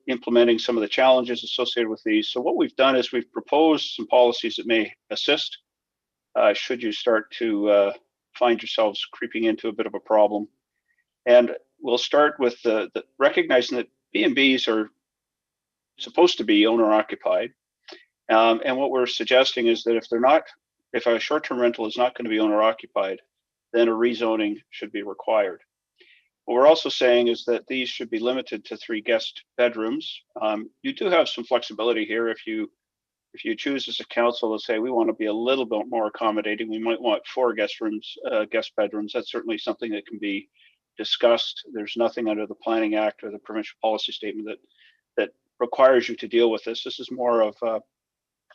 implementing some of the challenges associated with these. So what we've done is we've proposed some policies that may assist should you start to find yourselves creeping into a bit of a problem. And we'll start with the recognizing that B&Bs are supposed to be owner occupied. And what we're suggesting is that if a short-term rental is not going to be owner occupied, then a rezoning should be required. What we're also saying is that these should be limited to 3 guest bedrooms. You do have some flexibility here. If you choose as a council to say we want to be a little bit more accommodating, we might want 4 guest bedrooms. That's certainly something that can be discussed. There's nothing under the Planning Act or the provincial policy statement that requires you to deal with this. This is more of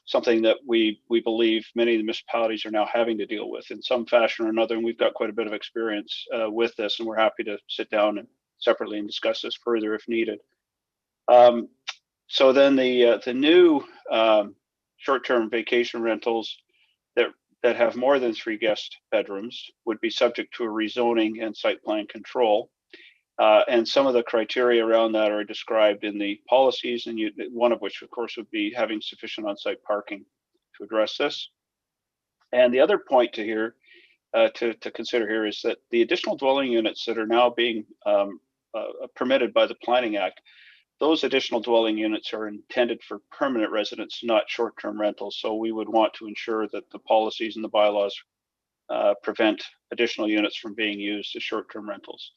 something that we believe many of the municipalities are now having to deal with in some fashion or another, and we've got quite a bit of experience with this, and we're happy to sit down and separately and discuss this further if needed. So then the new short-term vacation rentals that have more than 3 guest bedrooms would be subject to a rezoning and site plan control. And some of the criteria around that are described in the policies, and one of which, of course, would be having sufficient on-site parking to address this. And the other point to consider here is that the additional dwelling units that are now being permitted by the Planning Act, those additional dwelling units are intended for permanent residents, not short-term rentals. So we would want to ensure that the policies and the bylaws prevent additional units from being used as short-term rentals.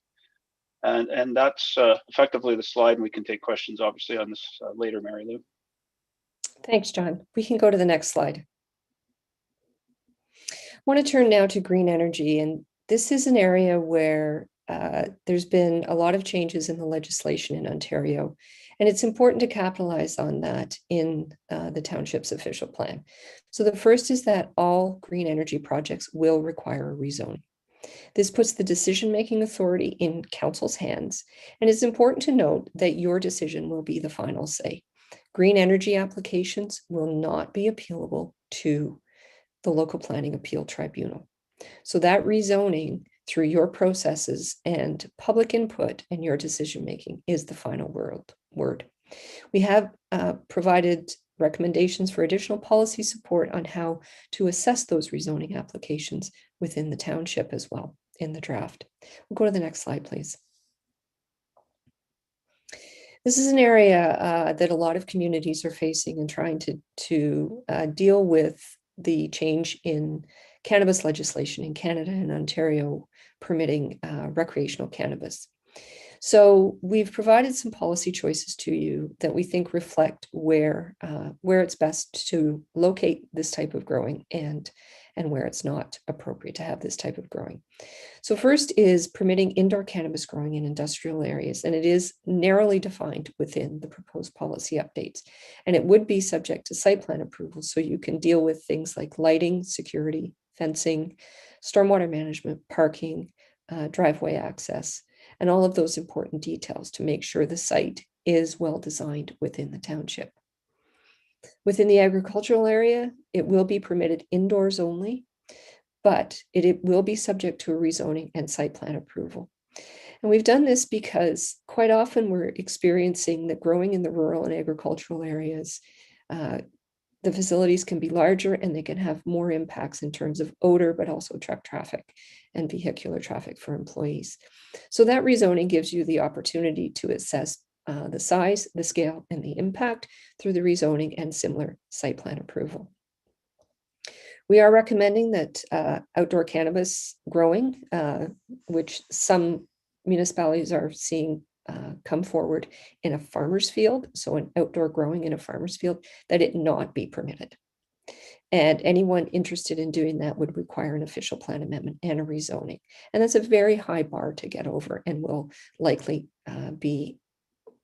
And that's effectively the slide, and we can take questions obviously on this later, Mary Lou. Thanks, John. We can go to the next slide. I want to turn now to green energy, and this is an area where there's been a lot of changes in the legislation in Ontario, and it's important to capitalize on that in the township's official plan. So the first is that all green energy projects will require a rezoning. This puts the decision-making authority in council's hands, and it's important to note that your decision will be the final say. Green energy applications will not be appealable to the local planning appeal tribunal. So that rezoning through your processes and public input and your decision-making is the final word. We have provided recommendations for additional policy support on how to assess those rezoning applications within the township as well in the draft. We'll go to the next slide, please. This is an area that a lot of communities are facing and trying to deal with the change in cannabis legislation in Canada and Ontario permitting recreational cannabis. So we've provided some policy choices to you that we think reflect where it's best to locate this type of growing and where it's not appropriate to have this type of growing. So first is permitting indoor cannabis growing in industrial areas, and it is narrowly defined within the proposed policy updates. And it would be subject to site plan approval, so you can deal with things like lighting, security, fencing, stormwater management, parking, driveway access, and all of those important details to make sure the site is well designed within the township. Within the agricultural area, it will be permitted indoors only, but it will be subject to a rezoning and site plan approval. And we've done this because quite often we're experiencing that growing in the rural and agricultural areas, the facilities can be larger and they can have more impacts in terms of odor, but also truck traffic and vehicular traffic for employees. So that rezoning gives you the opportunity to assess the size, the scale, and the impact through the rezoning and similar site plan approval. We are recommending that outdoor cannabis growing, which some municipalities are seeing come forward in a farmer's field, so an outdoor growing in a farmer's field, that it not be permitted. And anyone interested in doing that would require an official plan amendment and a rezoning. And that's a very high bar to get over and will likely be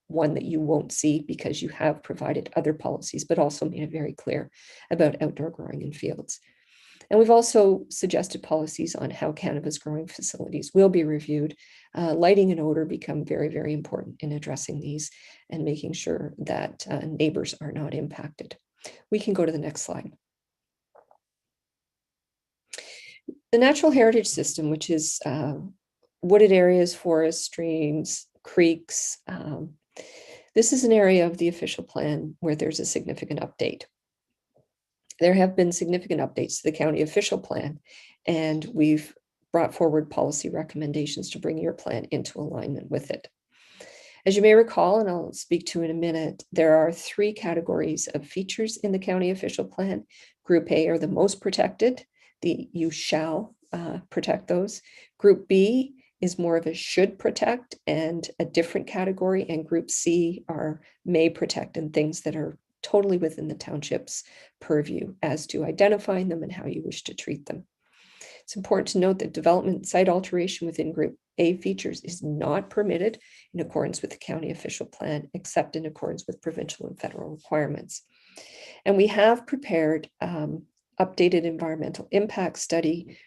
one that you won't see because you have provided other policies, but also made it very clear about outdoor growing in fields. And we've also suggested policies on how cannabis growing facilities will be reviewed. Lighting and odor become very, very important in addressing these and making sure that neighbors are not impacted. We can go to the next slide. The natural heritage system, which is wooded areas, forests, streams, creeks. This is an area of the official plan where there's a significant update. There have been significant updates to the county official plan, and we've brought forward policy recommendations to bring your plan into alignment with it. As you may recall, and I'll speak to in a minute, there are 3 categories of features in the county official plan. Group A are the most protected. You shall protect those. Group B is more of a should protect and a different category, and Group C are may protect and things that are totally within the township's purview as to identifying them and how you wish to treat them. It's important to note that development site alteration within Group A features is not permitted in accordance with the county official plan, except in accordance with provincial and federal requirements. And we have prepared updated environmental impact study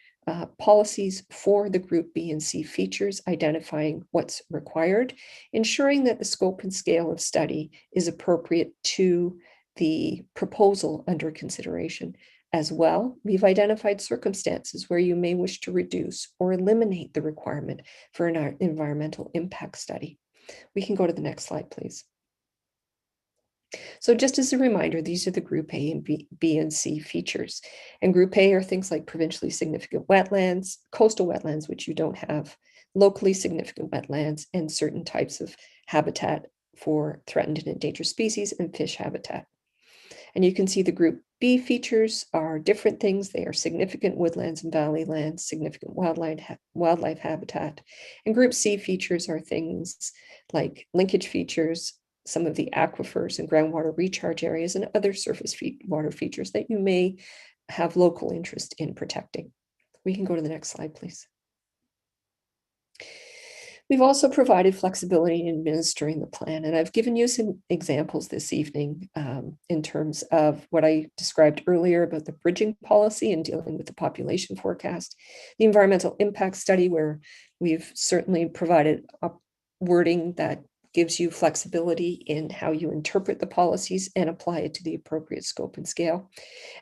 policies for the Group B and C features, identifying what's required, ensuring that the scope and scale of study is appropriate to the proposal under consideration. As well, we've identified circumstances where you may wish to reduce or eliminate the requirement for an environmental impact study. We can go to the next slide, please. So just as a reminder, these are the Group A and B and C features. And Group A are things like provincially significant wetlands, coastal wetlands, which you don't have, locally significant wetlands, and certain types of habitat for threatened and endangered species and fish habitat. And you can see the group B features are different things. They are significant woodlands and valley lands, significant wildlife habitat. And group C features are things like linkage features, some of the aquifers and groundwater recharge areas, and other surface water features that you may have local interest in protecting. We can go to the next slide, please. We've also provided flexibility in administering the plan, and I've given you some examples this evening in terms of what I described earlier about the bridging policy and dealing with the population forecast, the environmental impact study, where we've certainly provided wording that gives you flexibility in how you interpret the policies and apply it to the appropriate scope and scale.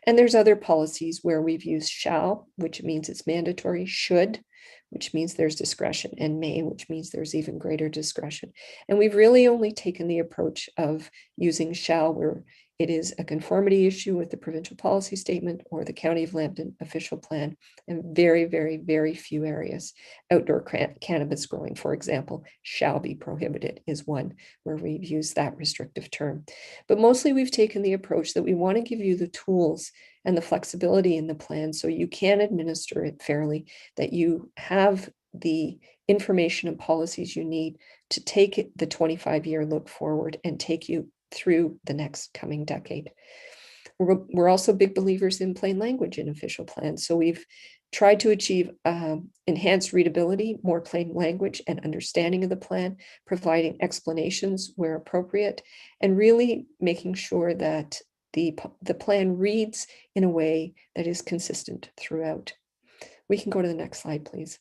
And there's other policies where we've used shall, which means it's mandatory, should, which means there's discretion, and may, which means there's even greater discretion. And we've really only taken the approach of using shall where it is a conformity issue with the provincial policy statement or the County of Lambton official plan, and very, very, very few areas. Outdoor cannabis growing, for example, shall be prohibited is one where we've used that restrictive term. But mostly we've taken the approach that we want to give you the tools and the flexibility in the plan so you can administer it fairly, that you have the information and policies you need to take the 25-year look forward and take you through the next coming decade. We're also big believers in plain language in official plans. So we've tried to achieve enhanced readability, more plain language and understanding of the plan, providing explanations where appropriate, and really making sure that the plan reads in a way that is consistent throughout. We can go to the next slide, please.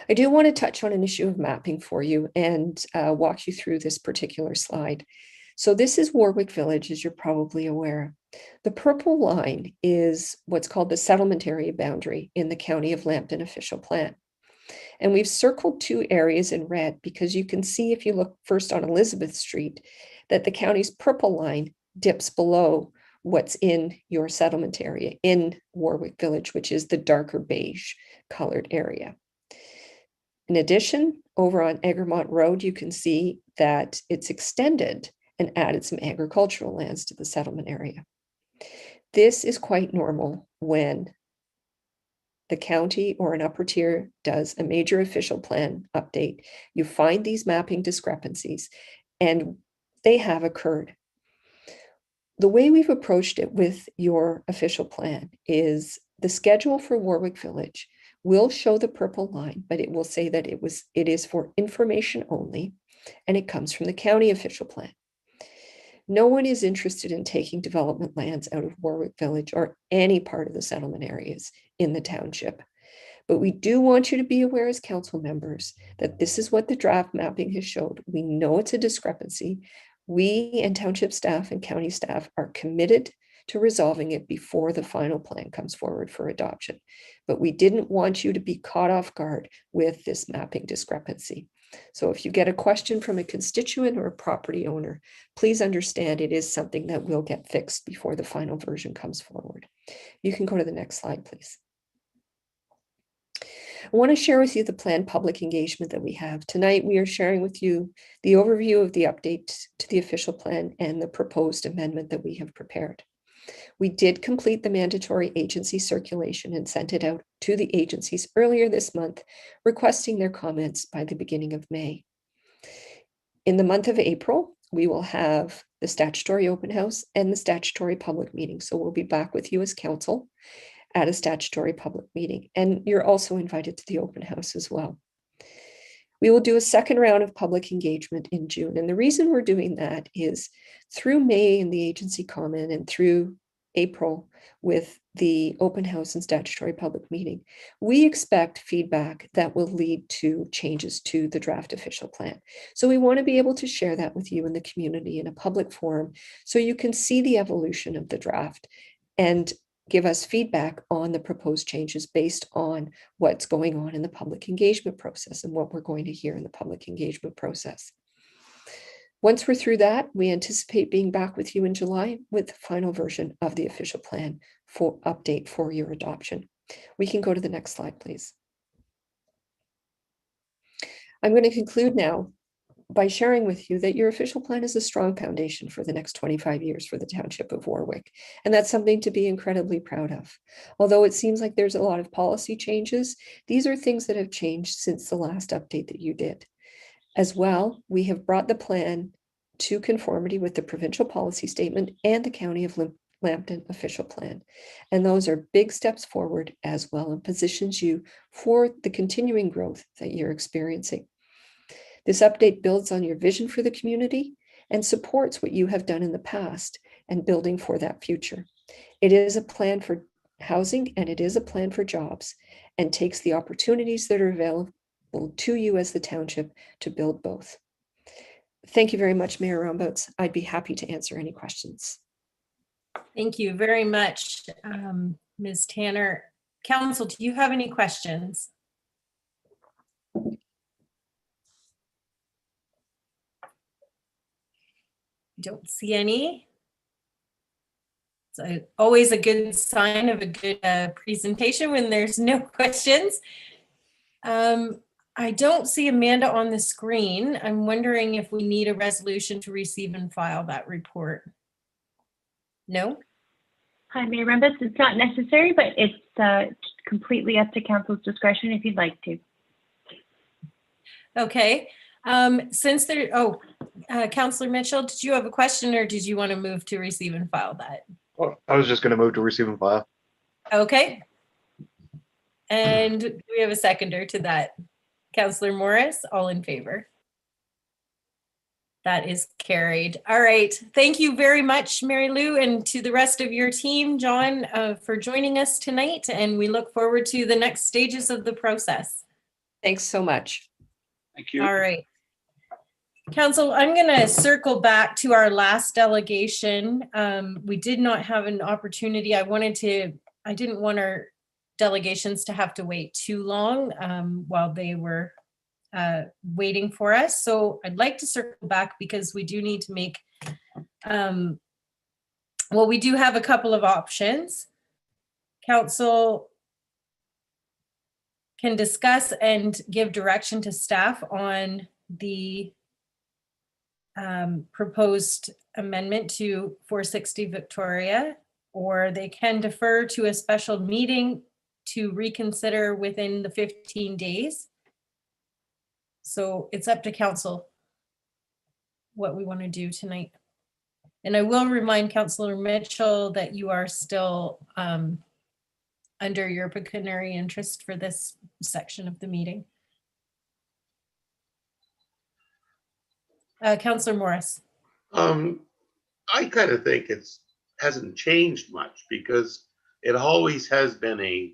I do want to touch on an issue of mapping for you and walk you through this particular slide. So this is Warwick Village, as you're probably aware. The purple line is what's called the settlement area boundary in the County of Lambton official plan. And we've circled two areas in red because you can see if you look first on Elizabeth Street that the county's purple line dips below what's in your settlement area in Warwick Village, which is the darker beige colored area. In addition, over on Egremont Road, you can see that it's extended and added some agricultural lands to the settlement area. This is quite normal when the county or an upper tier does a major official plan update. You find these mapping discrepancies, and they have occurred. The way we've approached it with your official plan is the schedule for Warwick Village will show the purple line, but it will say that it is for information only, and it comes from the county official plan. No one is interested in taking development lands out of Warwick Village or any part of the settlement areas in the township. But we do want you to be aware as council members that this is what the draft mapping has showed. We know it's a discrepancy. We and township staff and county staff are committed to resolving it before the final plan comes forward for adoption. But we didn't want you to be caught off guard with this mapping discrepancy. So if you get a question from a constituent or a property owner, please understand it is something that will get fixed before the final version comes forward. You can go to the next slide, please. I want to share with you the planned public engagement that we have. Tonight, we are sharing with you the overview of the update to the official plan and the proposed amendment that we have prepared. We did complete the mandatory agency circulation and sent it out to the agencies earlier this month, requesting their comments by the beginning of May. In the month of April, we will have the statutory open house and the statutory public meeting. So we'll be back with you as council at a statutory public meeting. And you're also invited to the open house as well. We will do a second round of public engagement in June. And the reason we're doing that is through May in the agency comment and through April with the open house and statutory public meeting, we expect feedback that will lead to changes to the draft official plan. So we want to be able to share that with you in the community in a public forum so you can see the evolution of the draft and give us feedback on the proposed changes based on what's going on in the public engagement process and what we're going to hear in the public engagement process. Once we're through that, we anticipate being back with you in July with the final version of the official plan for update for your adoption. We can go to the next slide, please. I'm going to conclude now by sharing with you that your official plan is a strong foundation for the next 25 years for the Township of Warwick. And that's something to be incredibly proud of. Although it seems like there's a lot of policy changes, these are things that have changed since the last update that you did. As well, we have brought the plan to conformity with the provincial policy statement and the County of Lambton official plan. And those are big steps forward as well and positions you for the continuing growth that you're experiencing. This update builds on your vision for the community and supports what you have done in the past and building for that future. It is a plan for housing and it is a plan for jobs and takes the opportunities that are available to you as the township to build both. Thank you very much, Mayor Rombouts. I'd be happy to answer any questions. Thank you very much, Ms. Tanner. Council, do you have any questions? Don't see any. It's always a good sign of a good presentation when there's no questions. I don't see Amanda on the screen. I'm wondering if we need a resolution to receive and file that report. No? Hi, Mayor Rembus. It's not necessary, but it's completely up to council's discretion if you'd like to. Okay. Since there, Councillor Mitchell, did you have a question or did you want to move to receive and file that? Oh, I was just going to move to receive and file. Okay. And do we have a seconder to that? Councillor Morris, all in favor? That is carried. All right. Thank you very much, Mary Lou, and to the rest of your team, John, for joining us tonight. And we look forward to the next stages of the process. Thanks so much. Thank you. All right. Council, I'm going to circle back to our last delegation. We did not have an opportunity. I didn't want our delegations to have to wait too long while they were waiting for us. So I'd like to circle back because we do need to make, well, we do have a couple of options. Council can discuss and give direction to staff on the proposed amendment to 460 Victoria, or they can defer to a special meeting to reconsider within the 15 days. So it's up to council what we want to do tonight. And I will remind Councillor Mitchell that you are still under your pecuniary interest for this section of the meeting. Councillor Morris. I kind of think hasn't changed much because it always has been a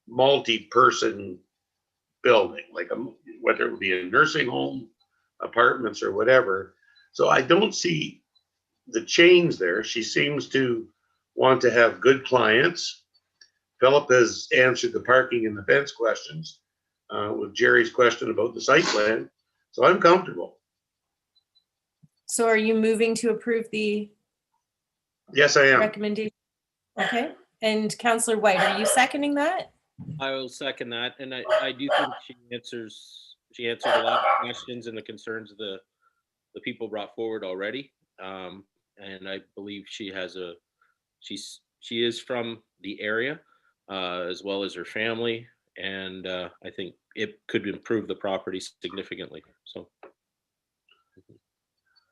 multi-person building, like whether it be a nursing home, apartments, or whatever. So I don't see the change there. She seems to want to have good clients. Philip has answered the parking and the fence questions with Jerry's question about the site plan. So I'm comfortable. So are you moving to approve the Yes, I am. recommendation? Okay. And Councillor White, are you seconding that? I will second that. And I do think she answered a lot of questions and the concerns the people brought forward already. And I believe she is from the area as well as her family. And I think it could improve the property significantly. So.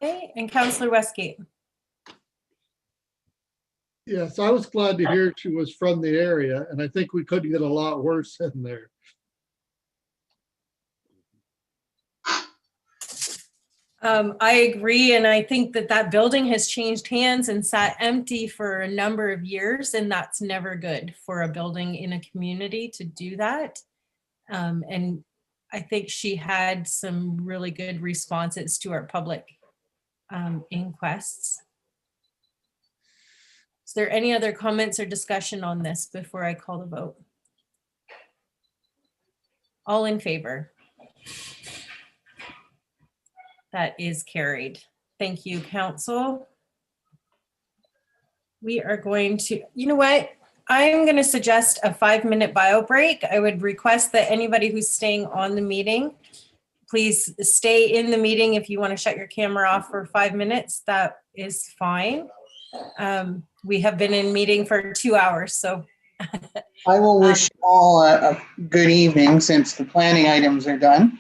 Okay, and Councillor Westgate. Yes, I was glad to hear she was from the area, and I think we could get a lot worse in there. I agree, and I think that building has changed hands and sat empty for a number of years, and that's never good for a building in a community to do that. And I think she had some really good responses to our public inquests. Is there any other comments or discussion on this before I call the vote? All in favor? That is carried. Thank you, Council. We are going to, you know what? I'm going to suggest a 5-minute bio break. I would request that anybody who's staying on the meeting please stay in the meeting. If you want to shut your camera off for 5 minutes, that is fine. We have been in meeting for 2 hours, so. I will wish you all a good evening since the planning items are done.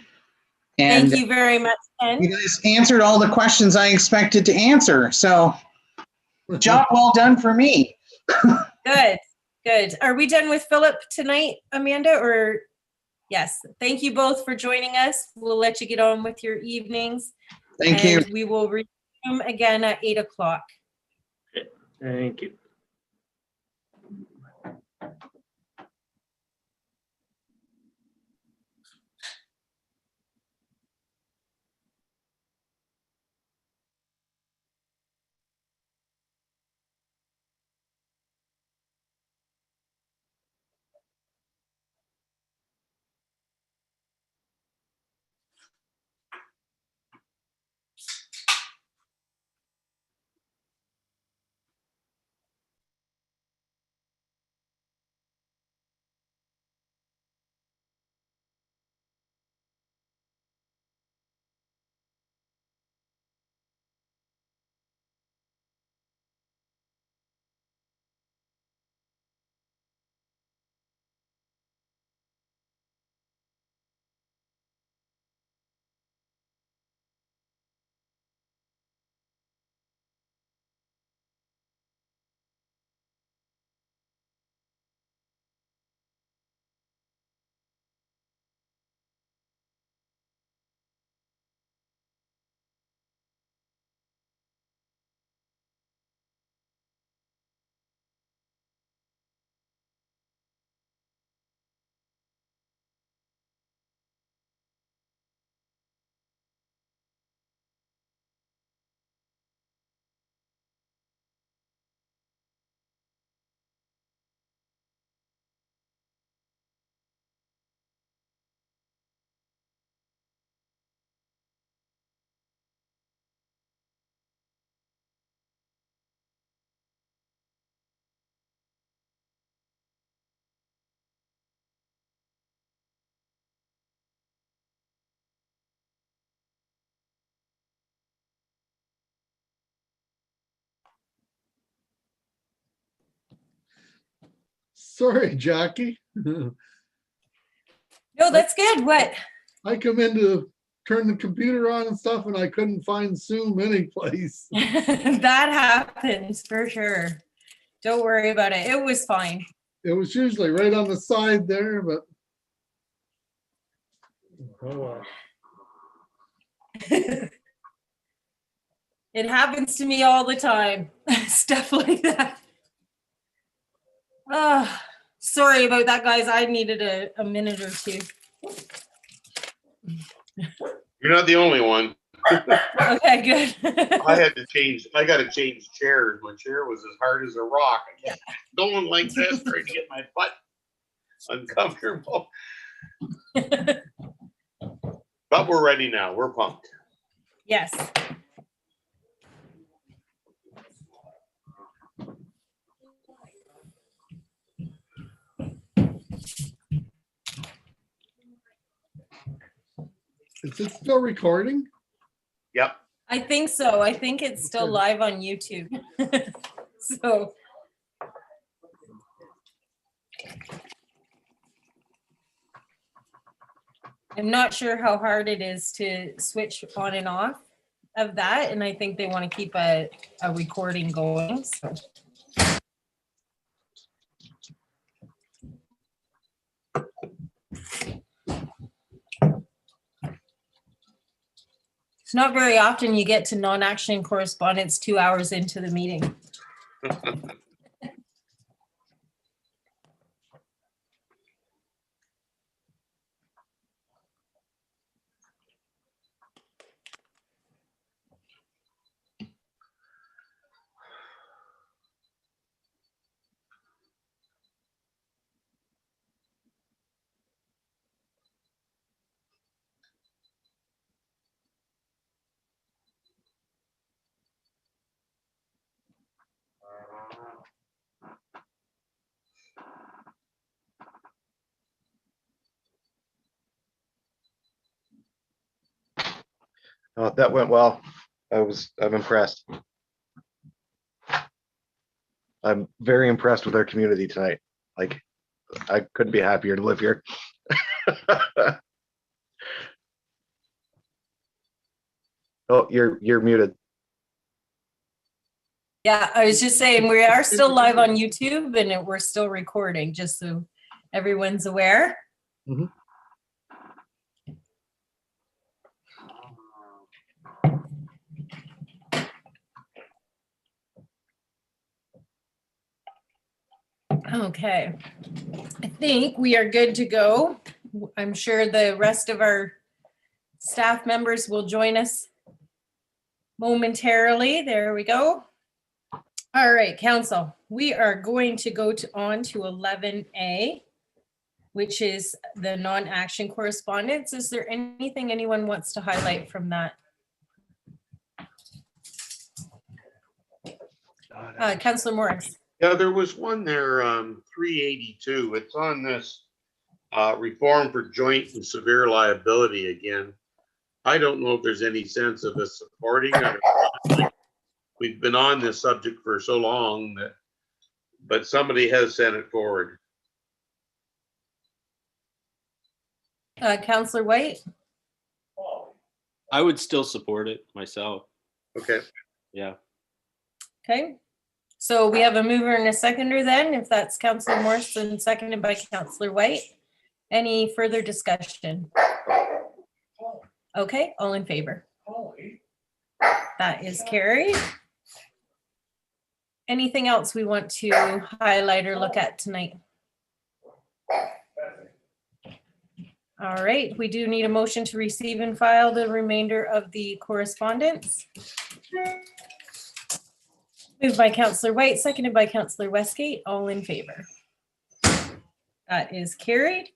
And thank you very much, Ken. you guys answered all the questions I expected to answer. So job well done for me. Good, good. Are we done with Philip tonight, Amanda, or? Yes, thank you both for joining us. We'll let you get on with your evenings. Thank you. We will resume again at 8 o'clock. Thank you. Sorry, Jackie. No, that's good. What? I come in to turn the computer on and stuff, and I couldn't find Zoom anyplace. That happens for sure. Don't worry about it. It was fine. It was usually right on the side there, but. Oh, well. It happens to me all the time. Stuff like that. Oh, sorry about that, guys. I needed a minute or two. You're not the only one. Okay, good. I got to change chairs. My chair was as hard as a rock. I kept going like this, trying to get my butt uncomfortable. But we're ready now. We're pumped. Yes. Is it still recording? Yep. I think so. I think it's still live on YouTube. So. I'm not sure how hard it is to switch on and off of that. And I think they want to keep a recording going. So. It's not very often you get to non-action correspondence 2 hours into the meeting. Oh, that went well. I'm impressed. I'm very impressed with our community tonight. Like, I couldn't be happier to live here. Oh, you're muted. Yeah, I was just saying, we are still live on YouTube and we're still recording, just so everyone's aware. Mhm. Okay, I think we are good to go. I'm sure the rest of our staff members will join us momentarily. There we go. All right, council, we are going to go on to 11A, which is the non-action correspondence. Is there anything anyone wants to highlight from that? Councillor Morris. Yeah, there was one there, 382. It's on this reform for joint and severe liability again. I don't know if there's any sense of us supporting it. We've been on this subject for so long that, but somebody has sent it forward. Councillor White. I would still support it myself. Okay. Yeah. Okay. So we have a mover and a seconder then, if that's Councillor Morris and seconded by Councillor White. Any further discussion? Okay, all in favor? That is carried. Anything else we want to highlight or look at tonight? All right, we do need a motion to receive and file the remainder of the correspondence. Moved by Councillor White, seconded by Councillor Westgate. All in favor? That is carried.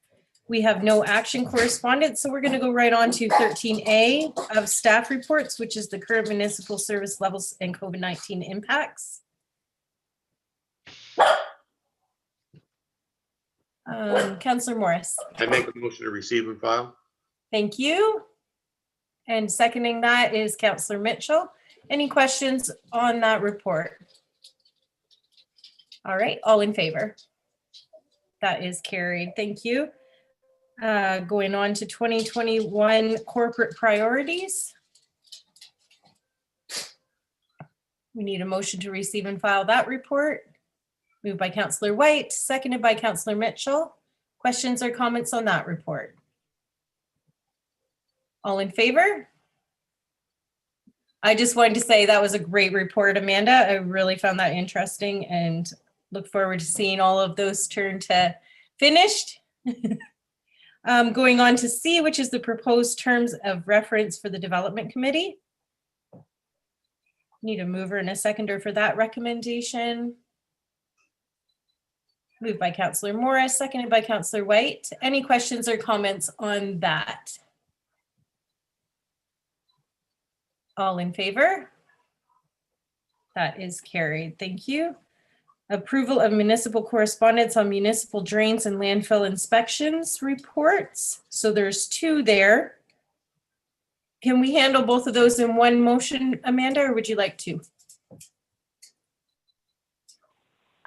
We have no action correspondence, so we're going to go right on to 13A of staff reports, which is the current municipal service levels and COVID-19 impacts. Councillor Morris. I make a motion to receive and file. Thank you. And seconding that is Councillor Mitchell. Any questions on that report? All right, all in favor? That is carried. Thank you. Going on to 2021 corporate priorities. We need a motion to receive and file that report. Moved by Councillor White, seconded by Councillor Mitchell. Questions or comments on that report? All in favor? I just wanted to say that was a great report, Amanda. I really found that interesting and look forward to seeing all of those turn to finished. Going on to C, which is the proposed terms of reference for the development committee. Need a mover and a seconder for that recommendation. Moved by Councillor Morris, seconded by Councillor White. Any questions or comments on that? All in favor? That is carried. Thank you. Approval of municipal correspondence on municipal drains and landfill inspections reports. So there's two there. Can we handle both of those in one motion, Amanda, or would you like to?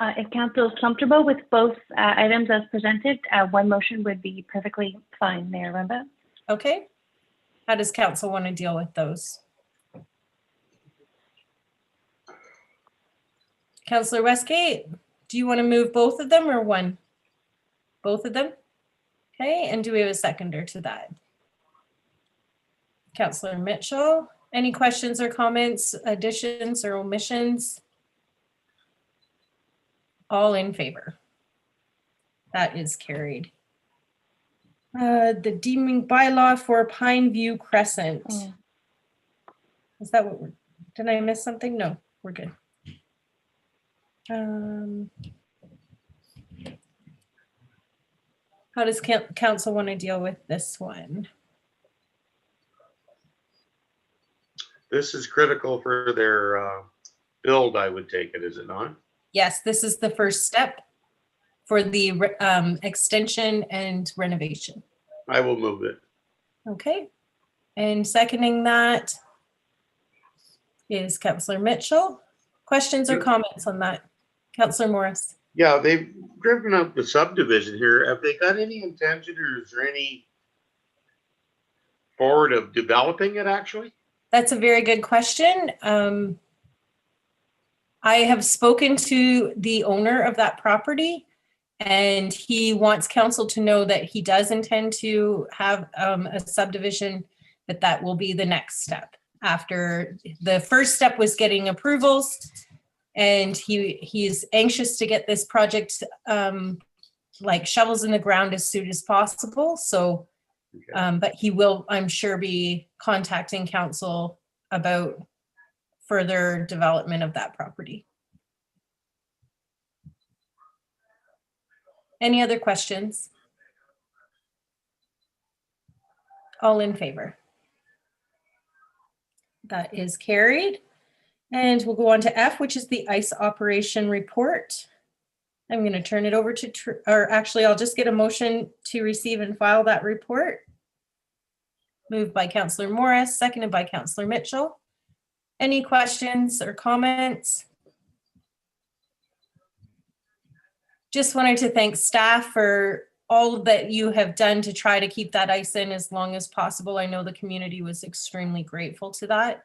If council is comfortable with both items as presented, one motion would be perfectly fine, Mayor Rumba. Okay. How does council want to deal with those? Councillor Westgate, do you want to move both of them or one? Both of them? Okay, and do we have a seconder to that? Councillor Mitchell, any questions or comments, additions or omissions? All in favor? That is carried. The deeming bylaw for Pine View Crescent. Is that what we're, did I miss something? No, we're good. How does council want to deal with this one? This is critical for their build, I would take it, is it not? Yes, this is the first step for the extension and renovation. I will move it. Okay. And seconding that is Councillor Mitchell. Questions or comments on that? Councillor Morris. Yeah, they've driven up the subdivision here. Have they got any intention, or is there any forward of developing it actually? That's a very good question. I have spoken to the owner of that property, and he wants council to know that he does intend to have a subdivision, that will be the next step. After the first step was getting approvals, and he's anxious to get this project like shovels in the ground as soon as possible. So, but he will, I'm sure, be contacting council about further development of that property. Any other questions? All in favor? That is carried. And we'll go on to F, which is the ICE operation report. I'm going to turn it over to, or actually, I'll just get a motion to receive and file that report. Moved by Councillor Morris, seconded by Councillor Mitchell. Any questions or comments? Just wanted to thank staff for all that you have done to try to keep that ice in as long as possible. I know the community was extremely grateful to that,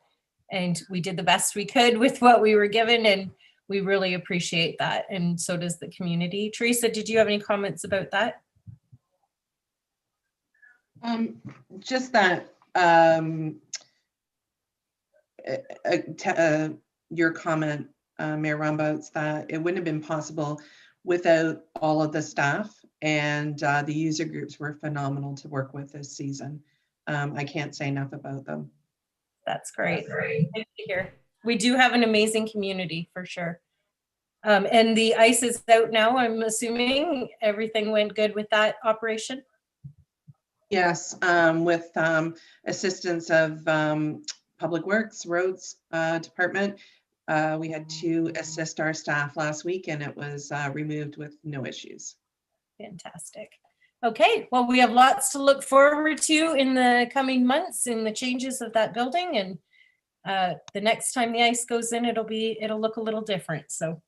and we did the best we could with what we were given, and we really appreciate that, and so does the community. Teresa, did you have any comments about that? Just that your comment, Mayor Rumboats, that it wouldn't have been possible without all of the staff, and the user groups were phenomenal to work with this season. I can't say enough about them. That's great. Thank you here. We do have an amazing community for sure. And the ice is out now, I'm assuming everything went good with that operation? Yes, with assistance of Public Works, Roads Department. We had to assist our staff last week, and it was removed with no issues. Fantastic. Okay, well, we have lots to look forward to in the coming months in the changes of that building, and the next time the ice goes in, it'll look a little different. So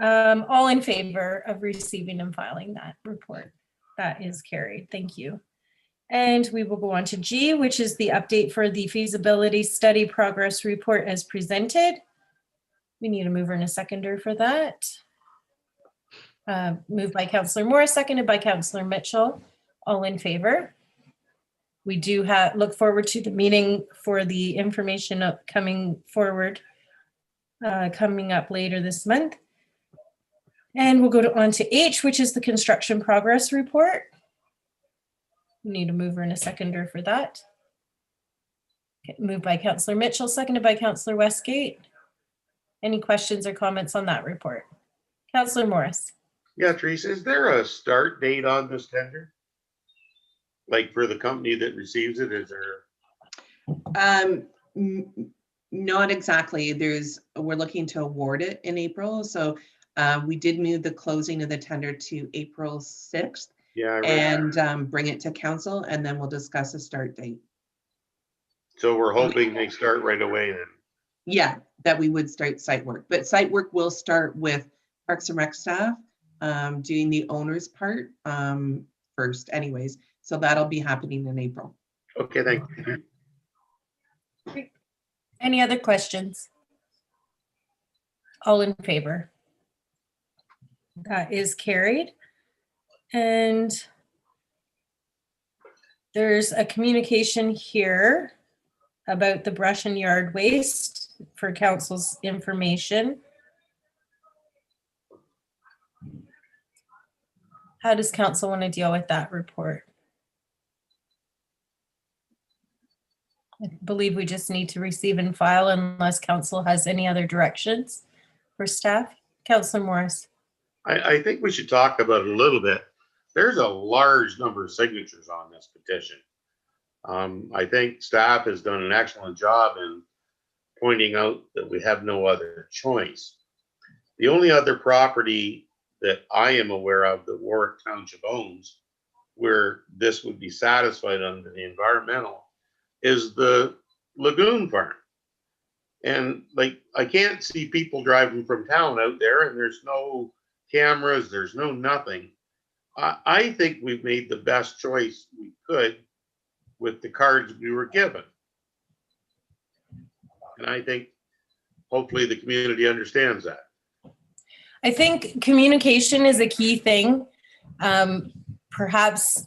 all in favor of receiving and filing that report? That is carried. Thank you. And we will go on to G, which is the update for the feasibility study progress report as presented. We need a mover and a seconder for that. Moved by Councillor Morris, seconded by Councillor Mitchell. All in favor? We do look forward to the meeting for the information coming forward, coming up later this month. And we'll go on to H, which is the construction progress report. We need a mover and a seconder for that. Okay, moved by Councillor Mitchell, seconded by Councillor Westgate. Any questions or comments on that report? Councillor Morris. Yeah, Teresa, is there a start date on this tender? Like for the company that receives it, is there? Not exactly. We're looking to award it in April. So we did move the closing of the tender to April 6th. Yeah, and bring it to council, and then we'll discuss a start date. So we're hoping they start right away then. Yeah, that we would start site work, but site work will start with Parks and Rec staff doing the owner's part first anyways. So that'll be happening in April. Okay, thank you. Great. Any other questions? All in favor? That is carried. And there's a communication here about the brush and yard waste for council's information. How does council want to deal with that report? I believe we just need to receive and file unless council has any other directions for staff. Councillor Morris. I think we should talk about it a little bit. There's a large number of signatures on this petition. I think staff has done an excellent job in pointing out that we have no other choice. The only other property that I am aware of that Warwick Township owns where this would be satisfied under the environmental is the lagoon farm. And like, I can't see people driving from town out there, and there's no cameras, there's no nothing. I think we've made the best choice we could with the cards we were given. And I think hopefully the community understands that. I think communication is a key thing. Perhaps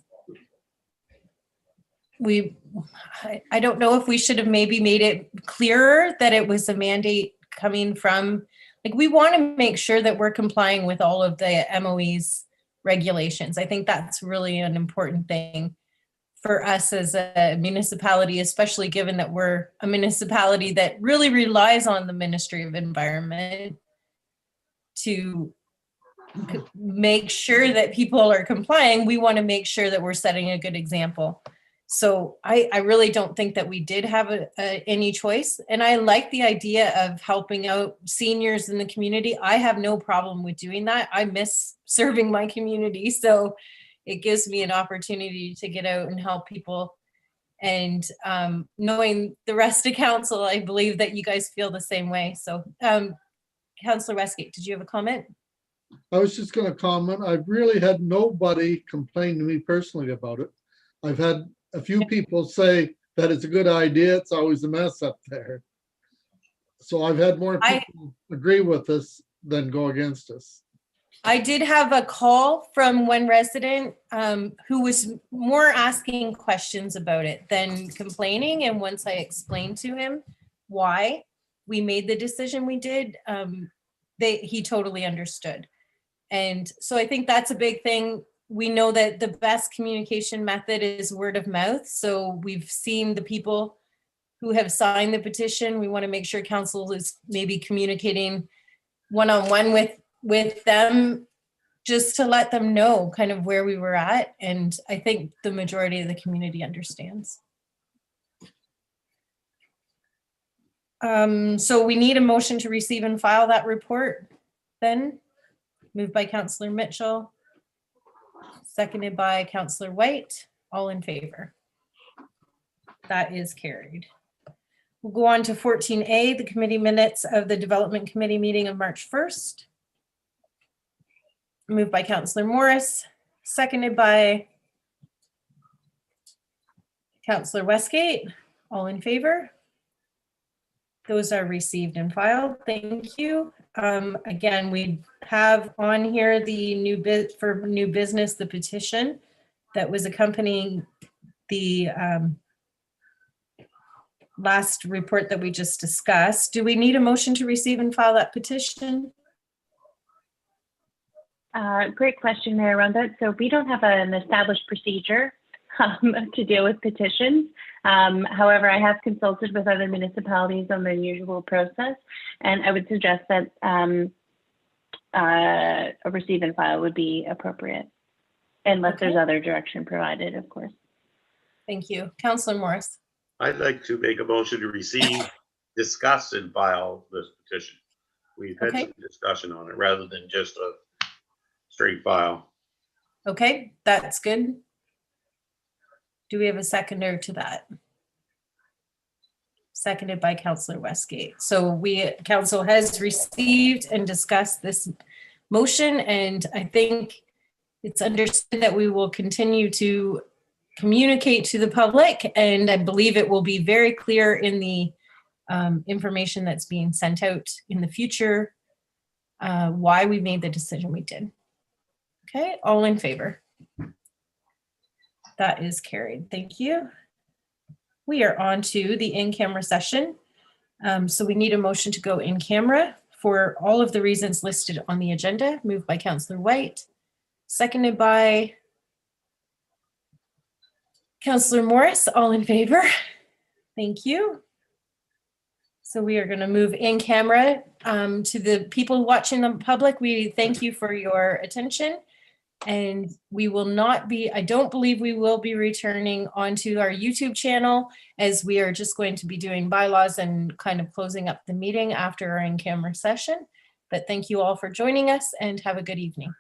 I don't know if we should have maybe made it clearer that it was a mandate coming from, like, we want to make sure that we're complying with all of the MOE's regulations. I think that's really an important thing for us as a municipality, especially given that we're a municipality that really relies on the Ministry of Environment to make sure that people are complying. We want to make sure that we're setting a good example. So I really don't think that we did have any choice. And I like the idea of helping out seniors in the community. I have no problem with doing that. I miss serving my community. So it gives me an opportunity to get out and help people. And knowing the rest of council, I believe that you guys feel the same way. So Councillor Westgate, did you have a comment? I was just going to comment. I've really had nobody complain to me personally about it. I've had a few people say that it's a good idea. It's always a mess up there. So I've had more people agree with us than go against us. I did have a call from one resident who was more asking questions about it than complaining. And once I explained to him why we made the decision we did, he totally understood. And so I think that's a big thing. We know that the best communication method is word of mouth. So we've seen the people who have signed the petition. We want to make sure council is maybe communicating one-on-one with them, just to let them know kind of where we were at. And I think the majority of the community understands. So we need a motion to receive and file that report then. Moved by Councillor Mitchell, seconded by Councillor White. All in favor? That is carried. We'll go on to 14A, the committee minutes of the Development Committee meeting of March 1st. Moved by Councillor Morris, seconded by Councillor Westgate. All in favor? Those are received and filed. Thank you. Again, we have on here the new business, the petition that was accompanying the last report that we just discussed. Do we need a motion to receive and file that petition? Great question, Mayor Rhonda. So we don't have an established procedure to deal with petitions. However, I have consulted with other municipalities on the usual process, and I would suggest that a receive and file would be appropriate, unless there's other direction provided, of course. Thank you. Councillor Morris. I'd like to make a motion to receive, discuss, and file this petition. We've had some discussion on it rather than just a straight file. Okay, that's good. Do we have a seconder to that? Seconded by Councillor Westgate. So council has received and discussed this motion, and I think it's understood that we will continue to communicate to the public, and I believe it will be very clear in the information that's being sent out in the future why we made the decision we did. Okay, all in favor? That is carried. Thank you. We are on to the in-camera session. So we need a motion to go in camera for all of the reasons listed on the agenda. Moved by Councillor White, seconded by Councillor Morris. All in favor? Thank you. So we are going to move in camera to the people watching the public. We thank you for your attention. And we will not be, I don't believe we will be returning onto our YouTube channel, as we are just going to be doing bylaws and kind of closing up the meeting after our in-camera session. But thank you all for joining us, and have a good evening.